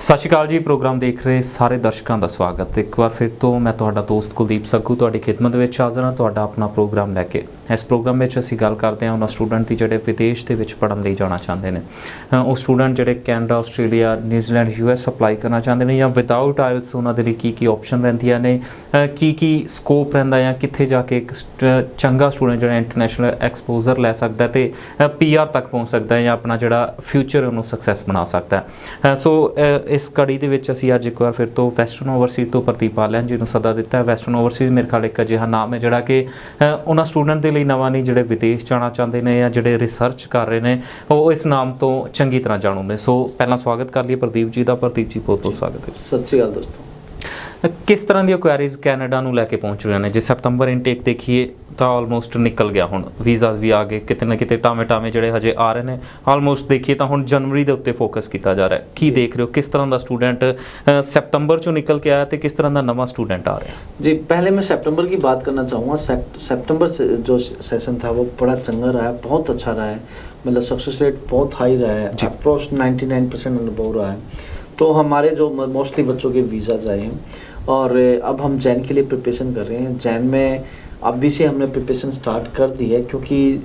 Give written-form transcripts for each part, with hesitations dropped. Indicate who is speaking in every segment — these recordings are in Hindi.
Speaker 1: ਸਤਿ ਸ਼੍ਰੀ ਅਕਾਲ ਜੀ। ਪ੍ਰੋਗਰਾਮ ਦੇਖ ਰਹੇ ਸਾਰੇ ਦਰਸ਼ਕਾਂ ਦਾ ਸਵਾਗਤ। ਇੱਕ ਵਾਰ ਫਿਰ ਤੋਂ ਮੈਂ ਤੁਹਾਡਾ ਦੋਸਤ ਕੁਲਦੀਪ ਸੱਗੂ ਤੁਹਾਡੀ ਖਿਦਮਤ ਵਿੱਚ ਹਾਜ਼ਰ ਹਾਂ, ਤੁਹਾਡਾ ਆਪਣਾ ਪ੍ਰੋਗਰਾਮ ਲੈ ਕੇ। ਇਸ ਪ੍ਰੋਗਰਾਮ ਵਿੱਚ ਅਸੀਂ ਗੱਲ ਕਰਦੇ ਹਾਂ ਉਹਨਾਂ ਸਟੂਡੈਂਟ ਦੀ ਜਿਹੜੇ ਵਿਦੇਸ਼ ਦੇ ਵਿੱਚ ਪੜ੍ਹਨ ਲਈ ਜਾਣਾ ਚਾਹੁੰਦੇ ਨੇ। ਉਹ ਸਟੂਡੈਂਟ ਜਿਹੜੇ Canada, Australia, New Zealand, US apply ਕਰਨਾ ਚਾਹੁੰਦੇ ਨੇ, ਜਾਂ ਵਿਦਆਊਟ ਆਇਲਸ ਉਹਨਾਂ ਦੇ ਲਈ ਕੀ ਆਪਸ਼ਨ ਰਹਿੰਦੀਆਂ ਨੇ, ਕੀ ਸਕੋਪ ਰਹਿੰਦਾ, ਜਾਂ ਕਿੱਥੇ ਜਾ ਕੇ ਇੱਕ ਚੰਗਾ ਸਟੂਡੈਂਟ ਜਿਹੜਾ ਇੰਟਰਨੈਸ਼ਨਲ ਐਕਸਪੋਜ਼ਰ ਲੈ ਸਕਦਾ ਤੇ PR ਤੱਕ ਪਹੁੰਚ ਸਕਦਾ ਹੈ, ਜਾਂ ਆਪਣਾ ਜਿਹੜਾ ਫਿਊਚਰ ਉਹਨੂੰ ਸਕਸੈਸ ਬਣਾ ਸਕਦਾ ਹੈ। ਸੋ ਇਸ ਕੜੀ ਦੇ ਵਿੱਚ ਅਸੀਂ ਅੱਜ ਇੱਕ ਵਾਰ ਫਿਰ ਤੋਂ ਵੈਸਟਰਨ ਓਵਰਸੀਜ਼ ਤੋਂ ਪ੍ਰਦੀਪ ਆਲਿਆਨ ਜੀ ਨੂੰ ਸੱਦਾ ਦਿੱਤਾ ਹੈ। ਵੈਸਟਰਨ ਓਵਰਸੀਜ਼ ਮੇਰੇ ਖਿਆਲ ਇੱਕ ਅਜਿਹਾ ਨਾਮ ਹੈ ਜਿਹੜਾ ਕਿ ਉਹਨਾਂ ਸਟੂਡੈਂਟ ਦੇ ਲਈ ਨਵਾਂ ਨਹੀਂ ਜਿਹੜੇ ਵਿਦੇਸ਼ ਜਾਣਾ ਚਾਹੁੰਦੇ ਨੇ ਜਾਂ ਜਿਹੜੇ ਰਿਸਰਚ ਕਰ ਰਹੇ ਨੇ, ਉਹ ਇਸ ਨਾਮ ਤੋਂ ਚੰਗੀ ਤਰ੍ਹਾਂ ਜਾਣੂ ਨੇ। ਸੋ ਪਹਿਲਾਂ ਸਵਾਗਤ ਕਰ ਲਈਏ ਪ੍ਰਦੀਪ ਜੀ ਦਾ। ਪ੍ਰਦੀਪ ਜੀ ਬਹੁਤ ਬਹੁਤ ਸਵਾਗਤ ਹੈ।
Speaker 2: ਸਤਿ ਸ਼੍ਰੀ ਅਕਾਲ ਦੋਸਤੋ।
Speaker 1: ਕਿਸ ਤਰ੍ਹਾਂ ਦੀਆਂ ਕੁਐਰੀਜ਼ ਕੈਨੇਡਾ ਨੂੰ ਲੈ ਕੇ ਪਹੁੰਚ ਰਹੀਆਂ ਨੇ? ਜੇ ਸਤੰਬਰ ਇਨਟੇਕ ਦੇਖੀਏ ਤਾਂ ਆਲਮੋਸਟ ਨਿਕਲ ਗਿਆ, ਹੁਣ ਵੀਜ਼ਾਸ ਵੀ ਆ ਗਏ, ਕਿਤੇ ਨਾ ਕਿਤੇ ਟਾਵੇਂ ਜਿਹੜੇ ਹਜੇ ਆ ਰਹੇ ਨੇ। ਆਲਮੋਸਟ ਦੇਖੀਏ ਤਾਂ ਹੁਣ ਜਨਵਰੀ ਦੇ ਉੱਤੇ ਫੋਕਸ ਕੀਤਾ ਜਾ ਰਿਹਾ ਹੈ। ਕੀ ਦੇਖ ਰਹੇ ਹੋ, ਕਿਸ ਤਰ੍ਹਾਂ ਦਾ ਸਟੂडेंट सितंबर चो निकल के आया तो किस तरह का नवा स्टूडेंट आ रहा है?
Speaker 2: जी, पहले मैं सितंबर की बात करना चाहूँगा। सितंबर से जो सेशन था वो बड़ा चंगा रहा है, बहुत अच्छा रहा है, मतलब सक्सेस रेट बहुत हाई रहा है, अप्रोक्स 99% अनुभव रहा है। तो हमारे जो मोस्टली बच्चों के वीज़ाज आए हैं और अब हम जैन के लिए प्रिपरेशन कर रहे हैं। जैन में अभी से हमने प्रिपरेशन स्टार्ट कर दी है, क्योंकि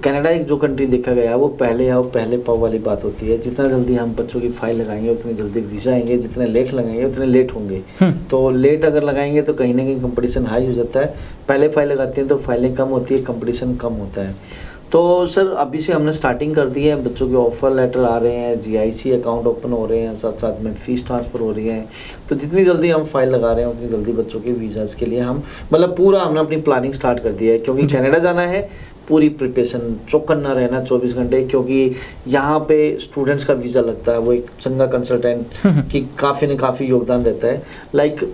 Speaker 2: कनाडा एक जो कंट्री देखा गया है वो पहले आओ पहले पाओ वाली बात होती है। जितना जल्दी हम बच्चों की फाइल लगाएंगे उतनी जल्दी वीज़ा आएंगे, जितने लेट लगाएंगे उतने लेट होंगे। तो लेट अगर लगाएंगे तो कहीं ना कहीं कंपटीशन हाई हो जाता है। पहले फाइल लगाते हैं तो फाइलें कम होती है, कंपटीशन कम होता है। तो सर अभी से हमने स्टार्टिंग कर दी है, बच्चों के ऑफ़र लेटर आ रहे हैं, GIC अकाउंट ओपन हो रहे हैं, साथ साथ में फ़ीस ट्रांसफ़र हो रही है। तो जितनी जल्दी हम फाइल लगा रहे हैं उतनी जल्दी बच्चों के वीज़ाज़ के लिए हम मतलब पूरा हमने अपनी प्लानिंग स्टार्ट कर दी है, क्योंकि कनाडा जाना है। पूरी प्रिपरेशन चौकन्ना रहना 24 घंटे, क्योंकि यहाँ पे स्टूडेंट्स का वीज़ा लगता है। वो एक चंगा कंसल्टेंट की काफ़ी न काफ़ी योगदान रहता है। लाइक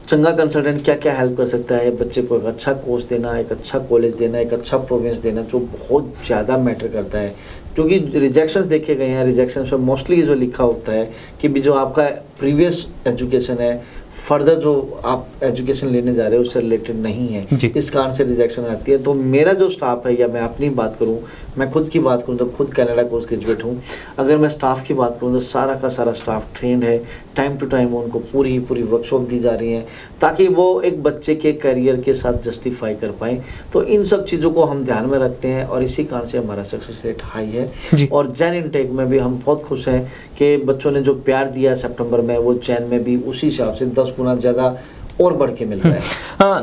Speaker 2: चंगा कंसल्टेंट क्या क्या हेल्प कर सकता है, बच्चे को एक अच्छा कोर्स देना, एक अच्छा कॉलेज देना, एक अच्छा प्रोविंस देना, जो बहुत ज़्यादा मैटर करता है। क्योंकि रिजेक्शंस देखे गए हैं, रिजेक्शंस पर मोस्टली जो लिखा होता है कि भी जो आपका प्रीवियस एजुकेशन है, फर्दर जो आप एजुकेशन लेने जा रहे हो उससे रिलेटेड नहीं है, इस कारण से रिजेक्शन आती है। तो मेरा जो स्टाफ है, या मैं अपनी बात करूं, मैं खुद की बात करूं तो खुद कनाडा कोर्स ग्रेजुएट हूं। अगर मैं स्टाफ की बात करूं तो सारा का सारा स्टाफ ट्रेंड है, टाइम टू टाइम उनको पूरी वर्कशॉप दी जा रही है, ताकि वो एक बच्चे के करियर के साथ जस्टिफाई कर पाएँ। तो इन सब चीज़ों को हम ध्यान में रखते हैं और इसी कारण से हमारा सक्सेस रेट हाई है। और जैन इनटेक में भी हम बहुत खुश हैं कि बच्चों ने जो प्यार दिया सितंबर में, वो जैन में भी उसी हिसाब से 10 गुना ज़्यादा और बढ़ के मिल रहा है।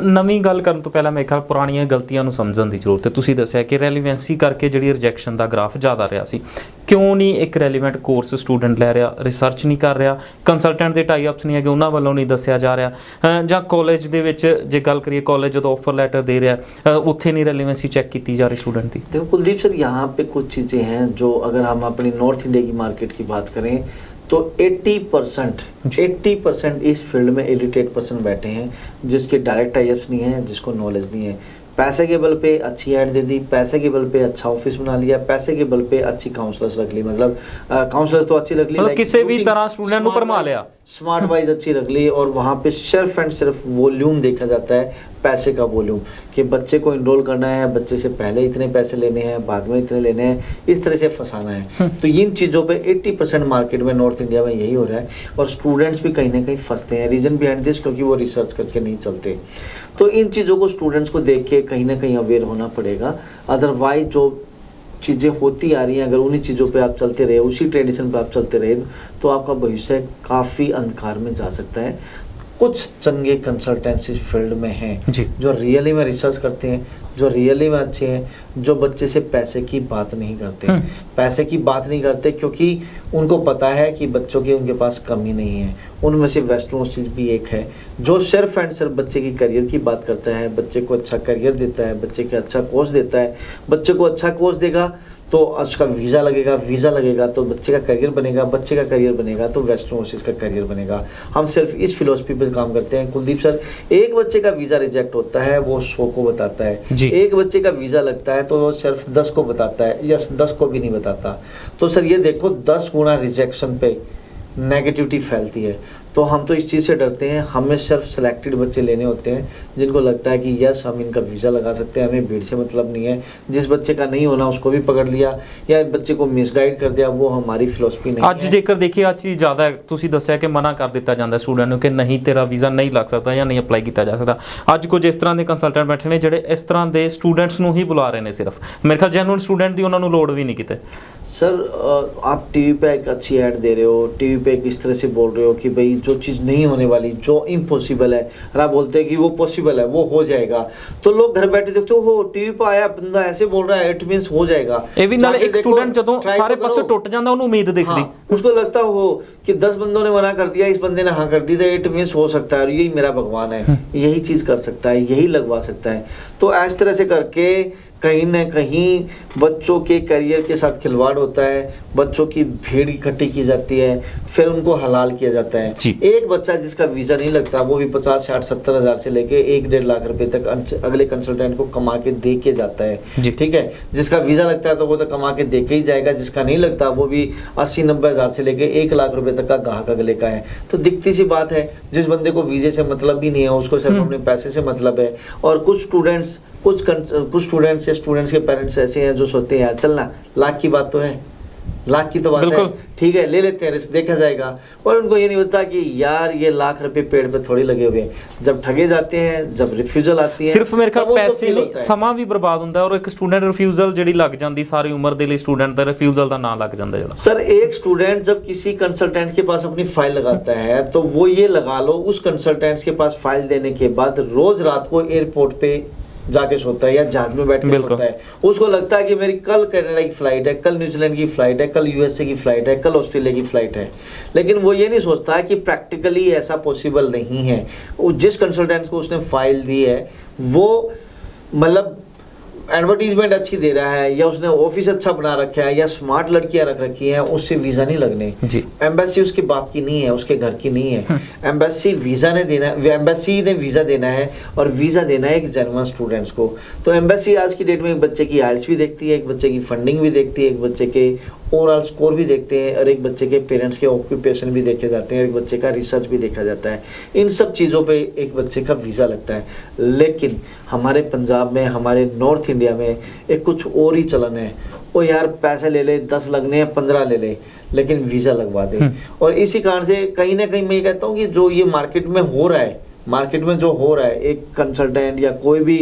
Speaker 1: ਨਵੀਂ ਗੱਲ ਕਰਨ ਤੋਂ ਪਹਿਲਾਂ ਮੇਰੇ ਖਿਆਲ ਪੁਰਾਣੀਆਂ ਗਲਤੀਆਂ ਨੂੰ ਸਮਝਣ ਦੀ ਜ਼ਰੂਰਤ ਹੈ। ਤੁਸੀਂ ਦੱਸਿਆ ਕਿ ਰੈਲੀਵੈਂਸੀ ਕਰਕੇ ਜਿਹੜੀ ਰਿਜੈਕਸ਼ਨ ਦਾ ਗ੍ਰਾਫ ਜ਼ਿਆਦਾ ਰਿਹਾ ਸੀ। ਕਿਉਂ ਨਹੀਂ ਇੱਕ ਰੈਲੀਵੈਂਟ ਕੋਰਸ ਸਟੂਡੈਂਟ ਲੈ ਰਿਹਾ, ਰਿਸਰਚ ਨਹੀਂ ਕਰ ਰਿਹਾ, ਕੰਸਲਟੈਂਟ ਦੇ ਟਾਈ ਅਪਸ ਨਹੀਂ ਹੈਗੇ, ਉਹਨਾਂ ਵੱਲੋਂ ਨਹੀਂ ਦੱਸਿਆ ਜਾ ਰਿਹਾ, ਜਾਂ ਕਾਲਜ ਦੇ ਵਿੱਚ ਜੇ ਗੱਲ ਕਰੀਏ ਕਾਲਜ ਜਦੋਂ ਆਫਰ ਲੈਟਰ ਦੇ ਰਿਹਾ ਉੱਥੇ नहीं रेलिवेंसी चेक की जा रही स्टूडेंट की?
Speaker 2: देखो कुलदीप सर, यहाँ पे कुछ चीज़ें हैं जो अगर हम अपनी नॉर्थ इंडिया की मार्केट की बात करें तो 80% इस फील्ड में इलिटरेट पर्सन बैठे हैं, जिसके डायरेक्ट IELTS नहीं है, जिसको नॉलेज नहीं है। पैसे के बल पे अच्छी ऐड दे दी, पैसे के बल पे अच्छा ऑफिस बना लिया, पैसे के बल पे अच्छी काउंसलर्स रख ली, मतलब काउंसलर्स तो अच्छी रख ली,
Speaker 1: मतलब किसी भी तरह स्टूडेंट को भरमा लिया,
Speaker 2: स्मार्ट वाइज अच्छी रख ली। और वहाँ पे सिर्फ एंड सिर्फ वॉल्यूम देखा जाता है, पैसे का वॉल्यूम, कि बच्चे को इनरोल करना है, बच्चे से पहले इतने पैसे लेने हैं, बाद में इतने लेने हैं, इस तरह से फंसाना है। तो इन चीज़ों पे 80% मार्केट में नॉर्थ इंडिया में यही हो रहा है, और स्टूडेंट्स भी कहीं ना कहीं फंसते हैं। रीज़न बिहाइंड दिस, क्योंकि वो रिसर्च करके नहीं चलते। तो इन चीज़ों को स्टूडेंट्स को देख के कहीं ना कहीं अवेयर होना पड़ेगा। अदरवाइज जो चीज़ें होती आ रही हैं, अगर उन्हीं चीज़ों पे आप चलते रहे, उसी ट्रेडिशन पे आप चलते रहे, तो आपका भविष्य काफ़ी अंधकार में जा सकता है। कुछ चंगे कंसल्टेंसी फील्ड में हैं जो रियली में रिसर्च करते हैं, जो रियली में अच्छे हैं, जो बच्चे से पैसे की बात नहीं करते। पैसे की बात नहीं करते क्योंकि उनको पता है कि बच्चों की उनके पास कमी नहीं है। उनमें से वेस्टर्न चीज़ भी एक है जो सिर्फ एंड सिर्फ बच्चे की करियर की बात करता है, बच्चे को अच्छा करियर देता है, बच्चे को अच्छा कोर्स देता है। बच्चे को अच्छा कोर्स देगा तो उसका वीज़ा लगेगा तो बच्चे का करियर बनेगा, बच्चे का करियर बनेगा तो वेस्टर्न ओवरसीज़ का करियर बनेगा। हम सिर्फ इस फिलोसफी पर काम करते हैं कुलदीप सर। एक बच्चे का वीज़ा रिजेक्ट होता है वो 100 को बताता है, एक बच्चे का वीज़ा लगता है तो वो सिर्फ 10 को बताता है, या 10 को भी नहीं बताता। तो सर ये देखो 10 गुना रिजेक्शन पे नेगेटिविटी फैलती है। तो हम तो इस चीज़ से डरते हैं, हमें सिर्फ सेलेक्टेड बच्चे लेने होते हैं जिनको लगता है कि यस हम इनका वीज़ा लगा सकते हैं, हमें भीड़ से मतलब नहीं है। जिस बच्चे का नहीं होना उसको भी पकड़ लिया या बच्चे को मिसगाइड कर दिया, वो हमारी फिलोसफी नहीं
Speaker 1: ਅੱਜ ਜੇਕਰ ਦੇਖੀਏ ਅੱਜ ਚੀਜ਼ ਜ਼ਿਆਦਾ ਹੈ, ਤੁਸੀਂ ਦੱਸਿਆ ਕਿ ਮਨਾ ਕਰ ਦਿੱਤਾ ਜਾਂਦਾ ਸਟੂਡੈਂਟ ਨੂੰ ਕਿ ਨਹੀਂ ਤੇਰਾ ਵੀਜ਼ਾ ਨਹੀਂ ਲੱਗ ਸਕਦਾ ਜਾਂ ਨਹੀਂ ਅਪਲਾਈ ਕੀਤਾ ਜਾ ਸਕਦਾ। ਅੱਜ ਕੁਝ ਇਸ ਤਰ੍ਹਾਂ ਦੇ ਕੰਸਲਟੈਂਟ ਬੈਠੇ ਨੇ ਜਿਹੜੇ ਇਸ ਤਰ੍ਹਾਂ ਦੇ ਸਟੂਡੈਂਟਸ ਨੂੰ ਹੀ ਬੁਲਾ ਰਹੇ ਨੇ ਸਿਰਫ, ਮੇਰੇ ਖਿਆਲ ਜੈਨੂਅਨ ਸਟੂਡੈਂਟ ਦੀ ਉਹਨਾਂ ਨੂੰ ਲੋੜ ਵੀ ਨਹੀਂ ਕਿਤੇ।
Speaker 2: सर आप टीवी पे एक अच्छी ऐड दे रहे हो, टीवी पे एक इस तरह से बोल रहे हो कि भाई जो चीज़ नहीं होने वाली, जो इम्पॉसिबल है, और आप बोलते हैं कि वो पॉसिबल है, वो हो जाएगा, तो लोग घर बैठे देखते हो टीवी पे आया बंदा ऐसे बोल रहा है, इट मीन्स हो जाएगा।
Speaker 1: ਇਹ ਵੀ ਨਾਲ ਇੱਕ ਸਟੂਡੈਂਟ ਜਦੋਂ ਸਾਰੇ ਪਾਸੇ ਟੁੱਟ ਜਾਂਦਾ ਉਹਨੂੰ ਉਮੀਦ ਦਿਖਦੀ,
Speaker 2: उसको लगता हो कि 10 बंदों ने मना कर दिया, इस बंदे ने हाँ कर दी, तो इट मीन्स हो सकता है और यही मेरा भगवान है, यही चीज़ कर सकता है, यही लगवा सकता है। तो इस तरह से करके कहीं ना कहीं बच्चों के करियर के साथ खिलवाड़ होता है, बच्चों की भीड़ इकट्ठी की जाती है, फिर उनको हलाल किया जाता है। एक बच्चा जिसका वीज़ा नहीं लगता वो भी 50, 60, 70 हज़ार से लेके 1-1.5 लाख रुपए तक अगले कंसल्टेंट को कमा के दे के जाता है, ठीक है। जिसका वीज़ा लगता है तो वो तो कमा के दे के ही जाएगा, जिसका नहीं लगता वो भी 80-90 हज़ार से लेके 1 लाख रुपए तक का ग्राहक अगले का है। तो दिखती सी बात है, जिस बंदे को वीज़े से मतलब भी नहीं है, उसको सिर्फ अपने पैसे से मतलब है। और कुछ स्टूडेंट्स स्टूडेंट्स या स्टूडेंट्स के पेरेंट्स ऐसे हैं जो सोचते हैं यार चलना, लाख की बात तो है, लाख की तो बात है, ठीक है ले लेते हैं रिस्क, देखा जाएगा। और उनको ये नहीं पता कि यार ये लाख रुपए पेड़ पे थोड़ी लगे हुए हैं, जब ठगे जाते हैं, जब रिफ्यूजल आती है,
Speaker 1: ਸਿਰਫ ਮੇਰੇ ਖਿਆਲ ਪੈਸੇ ਨਹੀਂ ਸਮਾਂ ਵੀ ਬਰਬਾਦ ਹੁੰਦਾ ਔਰ ਇੱਕ ਸਟੂਡੈਂਟ ਰਿਫਿਊਜ਼ਲ ਜਿਹੜੀ ਲੱਗ ਜਾਂਦੀ ਸਾਰੀ ਉਮਰ ਦੇ ਲਈ ਸਟੂਡੈਂਟ ਦਾ ਰਿਫਿਊਜ਼ਲ ਦਾ ਨਾਂ ਲੱਗ ਜਾਂਦਾ ਜਿਹੜਾ।
Speaker 2: सर एक स्टूडेंट जब किसी कंसल्टेंट के पास अपनी फाइल लगाता है तो वो ये लगा लो उस कंसल्टेंट के पास फाइल देने के बाद रोज रात को एयरपोर्ट पे जाके सोता है या जहाज में बैठ के सोता है। उसको लगता है कि मेरी कल कनाडा की फ्लाइट है, कल न्यूजीलैंड की फ्लाइट है, कल यूएसए की फ्लाइट है, कल ऑस्ट्रेलिया की फ्लाइट है। लेकिन वो ये नहीं सोचता है कि प्रैक्टिकली ऐसा पॉसिबल नहीं है। जिस कंसल्टेंट को उसने फाइल दी है वो मतलब एडवर्टीजमेंट अच्छी दे रहा है या उसने ऑफिस अच्छा बना रखा है या स्मार्ट लड़कियां रख रखी हैं, उससे वीज़ा नहीं लगने। एम्बेसी उसके बाप की नहीं है, उसके घर की नहीं है। एम्बेसी वीज़ा ने देना, एम्बेसी ने वीज़ा देना है और वीज़ा देना है एक जेन्युइन स्टूडेंट्स को। तो एम्बेसी आज की डेट में एक बच्चे की आइल्स भी देखती है, एक बच्चे की फंडिंग भी देखती है, एक बच्चे के ओवरऑल स्कोर भी देखते हैं और एक बच्चे के पेरेंट्स के ऑक्यूपेशन भी देखे जाते हैं, एक बच्चे का रिसर्च भी देखा जाता है। इन सब चीज़ों पे एक बच्चे का वीज़ा लगता है। लेकिन हमारे पंजाब में, हमारे नॉर्थ इंडिया में एक कुछ और ही चलन है, वो यार पैसे ले ले, 10 लगने हैं 15 ले ले लेकिन वीज़ा लगवा दे। और इसी कारण से कहीं ना कहीं मैं ये कहता हूँ कि जो ये मार्केट में हो रहा है, मार्केट में जो हो रहा है, एक कंसल्टेंट या कोई भी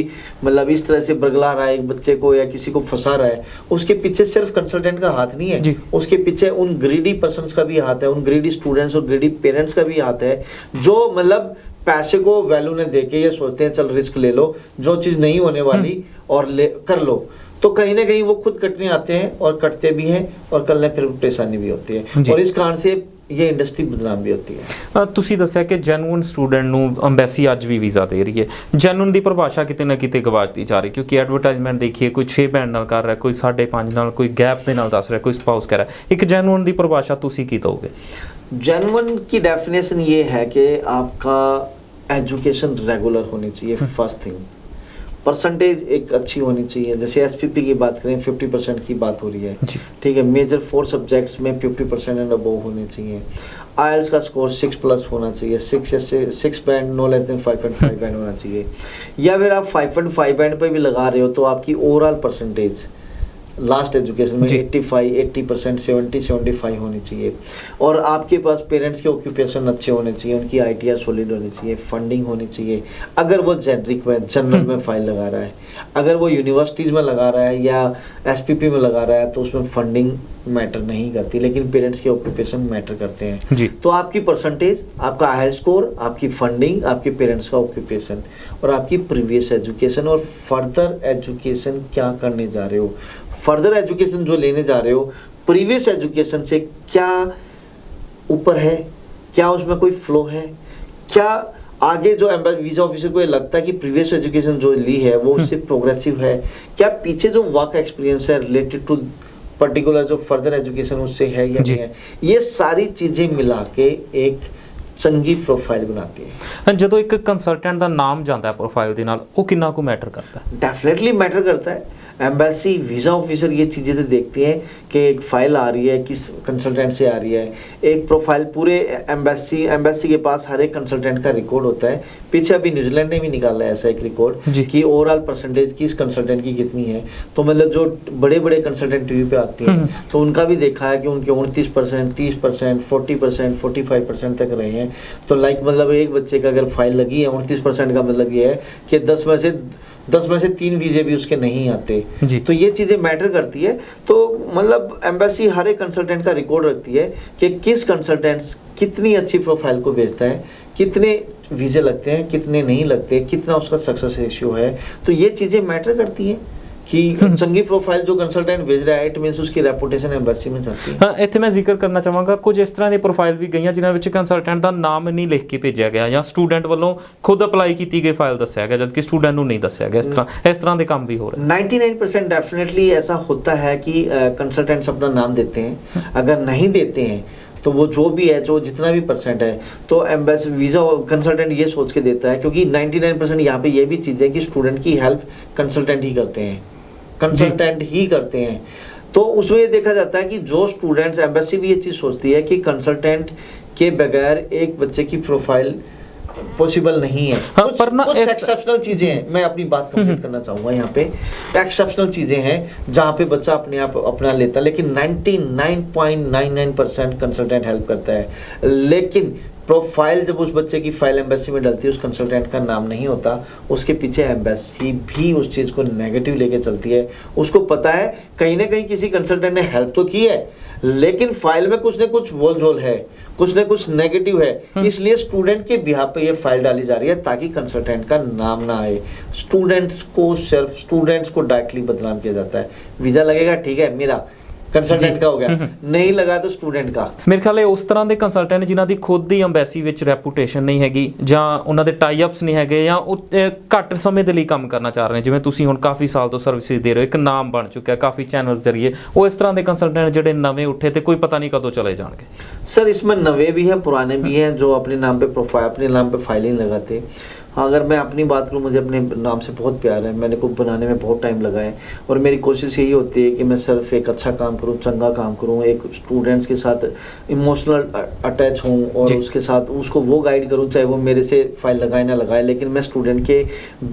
Speaker 2: मतलब इस तरह से बरगला रहा है एक बच्चे को या किसी को फंसा रहा है, उसके पीछे सिर्फ कंसल्टेंट का हाथ नहीं है, उसके पीछे उन ग्रीडी पर्सन्स का भी हाथ है, उन ग्रीडी स्टूडेंट्स और ग्रीडी पेरेंट्स का भी हाथ है, जो मतलब पैसे को वैल्यू ने देके ये सोचते हैं चल रिस्क ले लो, जो चीज़ नहीं होने वाली और ले कर लो। तो कहीं ना कहीं वो खुद कटने आते हैं और कटते भी हैं और कल ने फिर परेशानी भी होती है और इस कारण से ये इंडस्ट्री बदनाम भी होती है।
Speaker 1: ਤੁਸੀਂ ਦੱਸਿਆ ਕਿ ਜੈਨੂਅਨ ਸਟੂਡੈਂਟ ਨੂੰ ਅੰਬੈਸੀ ਅੱਜ ਵੀ ਵੀਜ਼ਾ ਦੇ ਰਹੀ ਹੈ। ਜੈਨੂਅਨ ਦੀ ਪਰਿਭਾਸ਼ਾ ਕਿਤੇ ਨਾ ਕਿਤੇ ਗਵਾਚਦੀ ਜਾ ਰਹੀ, ਕਿਉਂਕਿ ਐਡਵਰਟਾਈਜ਼ਮੈਂਟ ਦੇਖੀਏ ਕੋਈ 6 ਬੈਂਡ ਨਾਲ ਕਰ ਰਿਹਾ, ਕੋਈ 5.5 ਨਾਲ, ਕੋਈ ਗੈਪ ਦੇ ਨਾਲ ਦੱਸ ਰਿਹਾ, ਕੋਈ ਸਪਾਊਸ ਕਰ ਰਿਹਾ। ਇੱਕ ਜੈਨੂਅਨ ਦੀ ਪਰਿਭਾਸ਼ਾ ਤੁਸੀਂ ਕੀ ਦੋਗੇ?
Speaker 2: जेन्युइन की डेफिनेशन ये है कि आपका एजुकेशन रेगुलर होनी चाहिए, फर्स्ट थिंग। परसेंटेज एक अच्छी होनी चाहिए, जैसे एसपीपी की बात करें 50% की बात हो रही है, ठीक है। मेजर 4 सब्जेक्ट्स में 50% एंड अबव होने चाहिए। आइल्स का स्कोर 6+ होना चाहिए, 6 band, no less than 5.5 band होना चाहिए। या अगर आप 5.5 बैंड पे भी लगा रहे हो तो आपकी ओवरऑल परसेंटेज लास्ट एजुकेशन में 85, 80%, 70-75 होनी चाहिए। और आपके पास पेरेंट्स के ऑक्यूपेशन अच्छे होने चाहिए, उनकी आईटीआर सॉलिड होनी चाहिए, फंडिंग होनी चाहिए। अगर वो जेनरिक में, जनरल में फाइल लगा रहा है, अगर वो यूनिवर्सिटीज़ में लगा रहा है या एसपीपी में लगा रहा है तो उसमें फंडिंग मैटर नहीं करती, लेकिन पेरेंट्स के ऑक्यूपेशन मैटर करते हैं जी। तो आपकी परसेंटेज, आपका हाई स्कोर, आपकी फंडिंग, आपके पेरेंट्स का ऑक्यूपेशन और आपकी प्रीवियस एजुकेशन और फर्दर एजुकेशन क्या करने जा रहे हो, फर्दर एजुकेशन जो लेने जा रहे हो प्रीवियस एजुकेशन से क्या ऊपर है, क्या उसमें कोई फ्लो है, क्या आगे जो वीज़ा ऑफिसर को ये लगता है कि प्रीवियस एजुकेशन जो ली है वो उससे प्रोग्रेसिव है, क्या पीछे जो वर्क एक्सपीरियंस है रिलेटेड टू पर्टिकुलर जो फर्दर एजुकेशन उससे है या नहीं है। ये सारी चीज़ें मिला के एक चंगी प्रोफाइल बनाती है।
Speaker 1: ਜਦੋਂ ਇੱਕ ਕੰਸਲਟੈਂਟ ਦਾ ਨਾਮ ਜਾਂਦਾ ਹੈ ਪ੍ਰੋਫਾਈਲ ਦੇ ਨਾਲ, ਉਹ ਕਿੰਨਾ ਕੁ ਮੈਟਰ ਕਰਦਾ ਹੈ?
Speaker 2: डेफिनेटली मैटर करता है। एम्बेसी वीज़ा ऑफिसर ये चीज़ें तो देखते हैं कि एक फ़ाइल आ रही है किस कंसल्टेंट से आ रही है, एक प्रोफाइल पूरे एम्बेसी के पास हर एक कंसल्टेंट का रिकॉर्ड होता है। पीछे अभी न्यूजीलैंड ने भी निकाला है ऐसा एक रिकॉर्ड कि ओवरऑल परसेंटेज किस कंसल्टेंट की कितनी है। तो मतलब जो बड़े बड़े कंसल्टेंट टीवी पे आती हैं तो उनका भी देखा है कि उनके 29%, 30%, 40%, 45% तक रहे हैं। तो लाइक मतलब एक बच्चे का अगर फाइल लगी है 29% का मतलब ये है कि 10 में से 3 वीज़े भी उसके नहीं आते। तो ये चीज़ें मैटर करती है। तो मतलब एम्बेसी हर एक कंसल्टेंट का रिकॉर्ड रखती है कि किस कंसल्टेंट कितनी अच्छी प्रोफाइल को भेजता है, कितने वीज़े लगते हैं, कितने नहीं लगते, कितना उसका सक्सेस रेशियो है। तो ये चीज़ें मैटर करती हैं कि चंगी प्रोफाइल जो कंसल्टेंट भेज रहा है इट मींस उसकी रेपुटेशन एम्बेसी में जाती है।
Speaker 1: हाँ, ਇੱਥੇ ਮੈਂ ਜ਼ਿਕਰ ਕਰਨਾ ਚਾਹਾਂਗਾ ਕੁਝ ਇਸ ਤਰ੍ਹਾਂ ਦੀ ਪ੍ਰੋਫਾਈਲ ਵੀ ਗਈਆਂ ਜਿਨ੍ਹਾਂ ਵਿੱਚ ਕੰਸਲਟੈਂਟ ਦਾ ਨਾਮ ਨਹੀਂ ਲਿਖ ਕੇ ਭੇਜਿਆ ਗਿਆ ਜਾਂ ਸਟੂਡੈਂਟ ਵੱਲੋਂ ਖੁਦ ਅਪਲਾਈ ਕੀਤੀ ਗਈ ਫਾਈਲ ਦੱਸਿਆ ਗਿਆ ਜਦਕਿ ਸਟੂਡੈਂਟ ਨੂੰ ਨਹੀਂ ਦੱਸਿਆ ਗਿਆ। ਇਸ ਤਰ੍ਹਾਂ ਦੇ ਕੰਮ ਵੀ ਹੋ ਰਹੇ।
Speaker 2: 99% डेफिनेटली ऐसा होता है कि कंसल्टेंट्स अपना नाम देते हैं, अगर नहीं देते हैं तो वो जो भी है, जो जितना भी परसेंट है, तो एम्बेसी वीज़ा कंसल्टेंट ये सोच के देता है क्योंकि 99% यहाँ पे ये भी चीज़ है कि स्टूडेंट की हेल्प कंसल्टेंट ही करते हैं, कंसल्टेंट ही करते हैं। तो उसमें ये देखा जाता है कि जो स्टूडेंट्स, एम्बेसी भी ये चीज़ सोचती है कि कंसल्टेंट के बगैर एक बच्चे की प्रोफाइल पॉसिबल नहीं है।
Speaker 1: हाँ, पर ना
Speaker 2: कुछ एक्सेप्शनल चीज़ें हैं, मैं अपनी बात कंप्लीट करना चाहूँगा यहाँ पे। एक्सेप्शनल चीज़ें हैं जहाँ पे बच्चा अपने आप अपना लेता है, लेकिन 99.99% कंसल्टेंट हेल्प करता है। लेकिन प्रोफाइल जब उस बच्चे की फाइल एम्बेसी में डलती है उस कंसल्टेंट का नाम नहीं होता, उसके पीछे एम्बेसी भी उस चीज़ को नेगेटिव लेके चलती है। उसको पता है कहीं ना कहीं किसी कंसल्टेंट ने हेल्प तो की है लेकिन फाइल में कुछ ना कुछ वोल-झोल है, कुछ ना कुछ नेगेटिव है, इसलिए स्टूडेंट के बिहाफ पे ये फाइल डाली जा रही है ताकि कंसल्टेंट का नाम ना आए। स्टूडेंट्स को डायरेक्टली बदनाम किया जाता है। वीज़ा लगेगा ठीक है मेरा, कंसल्टेंट का हो गया, नहीं लगा तो स्टूडेंट का।
Speaker 1: ਮੇਰੇ ਖਿਆਲ ਇਹ ਉਸ ਤਰ੍ਹਾਂ ਦੇ ਕੰਸਲਟੈਂਟ ਜਿਨ੍ਹਾਂ ਦੀ ਖੁਦ ਦੀ ਐਮਬੈਸੀ ਵਿੱਚ ਰੈਪੂਟੇਸ਼ਨ ਨਹੀਂ ਹੈਗੀ ਜਾਂ ਉਹਨਾਂ ਦੇ ਟਾਈ ਅਪਸ ਨਹੀਂ ਹੈਗੇ ਜਾਂ ਉਹ ਘੱਟ ਸਮੇਂ ਦੇ ਲਈ ਕੰਮ ਕਰਨਾ ਚਾਹ ਰਹੇ ਨੇ, ਜਿਵੇਂ ਤੁਸੀਂ ਹੁਣ ਕਾਫੀ ਸਾਲ ਤੋਂ ਸਰਵਿਸਿਜ਼ ਦੇ ਰਹੇ ਹੋ, ਇੱਕ ਨਾਮ ਬਣ ਚੁੱਕਿਆ ਕਾਫੀ ਚੈਨਲ ਜ਼ਰੀਏ, ਉਹ ਇਸ ਤਰ੍ਹਾਂ ਦੇ ਕੰਸਲਟੈਂਟ ਜਿਹੜੇ ਨਵੇਂ ਉੱਠੇ ਤੇ ਕੋਈ ਪਤਾ ਨਹੀਂ ਕਦੋਂ ਚਲੇ ਜਾਣਗੇ।
Speaker 2: सर इसमें नवे भी हैं, पुराने भी हैं जो अपने नाम पे प्रोफाइल, अपने नाम पे फाइलिंग लगाते। अगर मैं अपनी बात करूँ, मुझे अपने नाम से बहुत प्यार है, मैंने को बनाने में बहुत टाइम लगा है और मेरी कोशिश यही होती है कि मैं सिर्फ एक अच्छा काम करूँ, चंगा काम करूँ, एक स्टूडेंट्स के साथ इमोशनल अटैच हूँ और उसके साथ उसको वो गाइड करूँ, चाहे वो मेरे से फाइल लगाए ना लगाए, लेकिन मैं स्टूडेंट के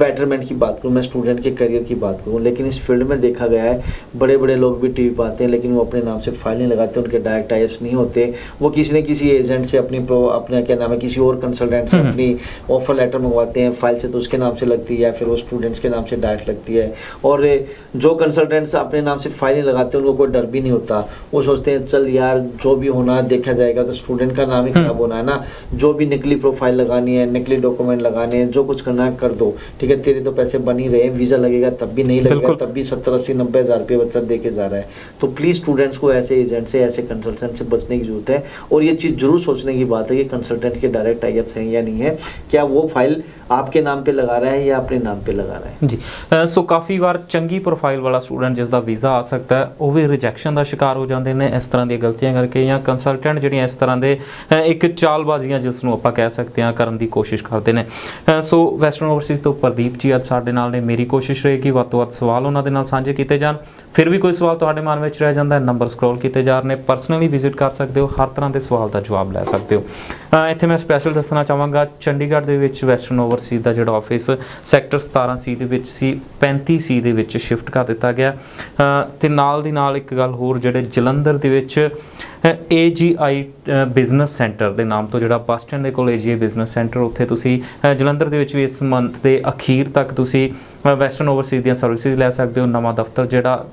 Speaker 2: बेटरमेंट की बात करूँ, मैं स्टूडेंट के करियर की बात करूँ। लेकिन इस फील्ड में देखा गया है बड़े बड़े लोग भी टीवी पर आते हैं लेकिन वो अपने नाम से फाइल नहीं लगाते, उनके डायरेक्ट टाइप्स नहीं होते, वो किसी न किसी एजेंट से अपने क्या नाम है किसी और कंसल्टेंट से अपनी ऑफर लेटर मंगवाते हैं, फाइल से तो उसके नाम से लगती है या फिर वो स्टूडेंट्स के नाम से डायरेक्ट लगती है। और जो कंसल्टेंट्स अपने नाम से फाइल नहीं लगाते उनको कोई डर भी नहीं होता, वो सोचते हैं चल यार जो भी होना है देखा जाएगा, तो स्टूडेंट का नाम ही खराब होना है ना, जो भी नकली प्रोफाइल लगानी है, नकली डॉक्यूमेंट लगाने हैं, जो कुछ करना है कर दो, ठीक है, तेरे तो पैसे बन ही रहे हैं, वीज़ा लगेगा तब भी नहीं लगेगा, तब भी 70, 80, 90 हज़ार रुपये बच्चा दे के जा रहा है। तो प्लीज़ स्टूडेंट्स को ऐसे एजेंट से, ऐसे कंसल्टेंट से बचने की जरूरत है। और ये चीज़ जरूर सोचने की बात है कि कंसल्टेंट के डायरेक्ट टाइप्स हैं या नहीं है, क्या वो फाइल आपके नाम पे लगा रहा है या अपने नाम पे लगा रहा है।
Speaker 1: ਜੀ ਸੋ ਕਾਫੀ ਵਾਰ ਚੰਗੀ ਪ੍ਰੋਫਾਈਲ ਵਾਲਾ ਸਟੂਡੈਂਟ ਜਿਸ ਦਾ ਵੀਜ਼ਾ ਆ ਸਕਦਾ ਹੈ ਉਹ ਵੀ ਰਿਜੈਕਸ਼ਨ ਦਾ ਸ਼ਿਕਾਰ ਹੋ ਜਾਂਦੇ ਨੇ ਇਸ ਤਰ੍ਹਾਂ ਦੀਆਂ ਗਲਤੀਆਂ ਕਰਕੇ, ਜਾਂ ਕੰਸਲਟੈਂਟ ਜਿਹੜੀਆਂ ਇਸ ਤਰ੍ਹਾਂ ਦੇ ਇੱਕ ਚਾਲਬਾਜ਼ੀਆਂ ਜਿਸ ਨੂੰ ਆਪਾਂ ਕਹਿ ਸਕਦੇ ਹਾਂ ਕਰਨ ਦੀ ਕੋਸ਼ਿਸ਼ ਕਰਦੇ ਨੇ। ਸੋ ਵੈਸਟਰਨ ਓਵਰਸੀਜ਼ ਤੋਂ ਪ੍ਰਦੀਪ ਜੀ ਅੱਜ ਸਾਡੇ ਨਾਲ ਨੇ। ਮੇਰੀ ਕੋਸ਼ਿਸ਼ ਰਹੇਗੀ ਵੱਧ ਤੋਂ ਵੱਧ ਸਵਾਲ ਉਹਨਾਂ ਦੇ ਨਾਲ ਸਾਂਝੇ ਕੀਤੇ ਜਾਣ। ਫਿਰ ਵੀ ਕੋਈ ਸਵਾਲ ਤੁਹਾਡੇ ਮਨ ਵਿੱਚ ਰਹਿ ਜਾਂਦਾ ਹੈ, ਨੰਬਰ ਸਕਰੋਲ ਕੀਤੇ ਜਾ ਰਹੇ ਨੇ, ਪਰਸਨਲੀ ਵਿਜ਼ਿਟ ਕਰ ਸਕਦੇ ਹੋ, ਹਰ ਤਰ੍ਹਾਂ ਦੇ ਸਵਾਲ ਦਾ ਜਵਾਬ ਲੈ ਸਕਦੇ ਹੋ। ਇੱਥੇ ਮੈਂ ਸਪੈਸ਼ਲ ਦੱਸਣਾ ਚਾਹਾਂਗਾ ਚੰਡੀਗੜ੍ਹ ਦੇ ਵਿੱਚ ਵੈਸਟਰਨ ਓਵਰਸੀਜ਼ ਦਾ ਜਿਹੜਾ ਆਫਿਸ ਸੈਕਟਰ 17C ਦੇ ਵਿੱਚ ਸੀ 35C ਦੇ ਵਿੱਚ ਸ਼ਿਫਟ ਕਰ ਦਿੱਤਾ ਗਿਆ। ਤੇ ਨਾਲ ਦੀ ਨਾਲ ਇੱਕ ਗੱਲ ਹੋਰ, ਜਿਹੜੇ ਜਲੰਧਰ ਦੇ ਵਿੱਚ AGI ਬਿਜ਼ਨਸ ਸੈਂਟਰ ਦੇ ਨਾਮ ਤੋਂ ਜਿਹੜਾ ਬੱਸ ਸਟੈਂਡ ਦੇ ਕੋਲ AGI ਬਿਜ਼ਨਸ ਸੈਂਟਰ, ਉੱਥੇ ਤੁਸੀਂ ਜਲੰਧਰ ਦੇ ਵਿੱਚ ਵੀ ਇਸ ਮੰਥ ਦੇ ਅਖੀਰ ਤੱਕ ਤੁਸੀਂ ਵੈਸਟਰਨ ਓਵਰਸੀਜ਼ ਦੀਆਂ ਸਰਵਿਸਿਜ਼ ਲੈ ਸਕਦੇ ਹੋ। ਨਵਾਂ ਦਫ਼ਤਰ ਜਿਹੜਾ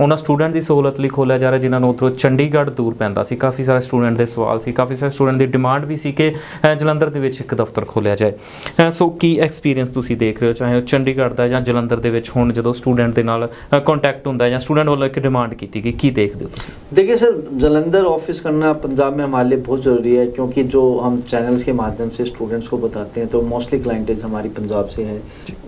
Speaker 1: ਉਹਨਾਂ ਸਟੂਡੈਂਟ ਦੀ ਸਹੂਲਤ ਲਈ ਖੋਲ੍ਹਿਆ ਜਾ ਰਿਹਾ ਜਿਨ੍ਹਾਂ ਨੂੰ ਉੱਧਰੋਂ ਚੰਡੀਗੜ੍ਹ ਦੂਰ ਪੈਂਦਾ ਸੀ। ਕਾਫੀ ਸਾਰੇ ਸਟੂਡੈਂਟ ਦੇ ਸਵਾਲ ਸੀ, ਕਾਫੀ ਸਾਰੇ ਸਟੂਡੈਂਟ ਦੀ ਡਿਮਾਂਡ ਵੀ ਸੀ ਕਿ ਜਲੰਧਰ ਦੇ ਵਿੱਚ ਇੱਕ ਦਫ਼ਤਰ ਖੋਲ੍ਹਿਆ ਜਾਏ। ਸੋ ਕੀ ਐਕਸਪੀਰੀਅੰਸ ਤੁਸੀਂ ਦੇਖ ਰਹੇ ਹੋ, ਚਾਹੇ ਉਹ ਚੰਡੀਗੜ੍ਹ ਦਾ ਜਾਂ ਜਲੰਧਰ ਦੇ ਵਿੱਚ ਹੁਣ ਜਦੋਂ स्टूडेंट के नाल कॉन्टैक्ट होंदा है या स्टूडेंट वालों एक डिमांड की गई, की देखते हो तुसीं?
Speaker 2: देखिए सर, जलंधर ऑफिस करना पंजाब में हमारे लिए बहुत ज़रूरी है क्योंकि जो हम चैनल्स के माध्यम से स्टूडेंट्स को बताते हैं तो मोस्टली क्लाइंटेज हमारी पंजाब से है,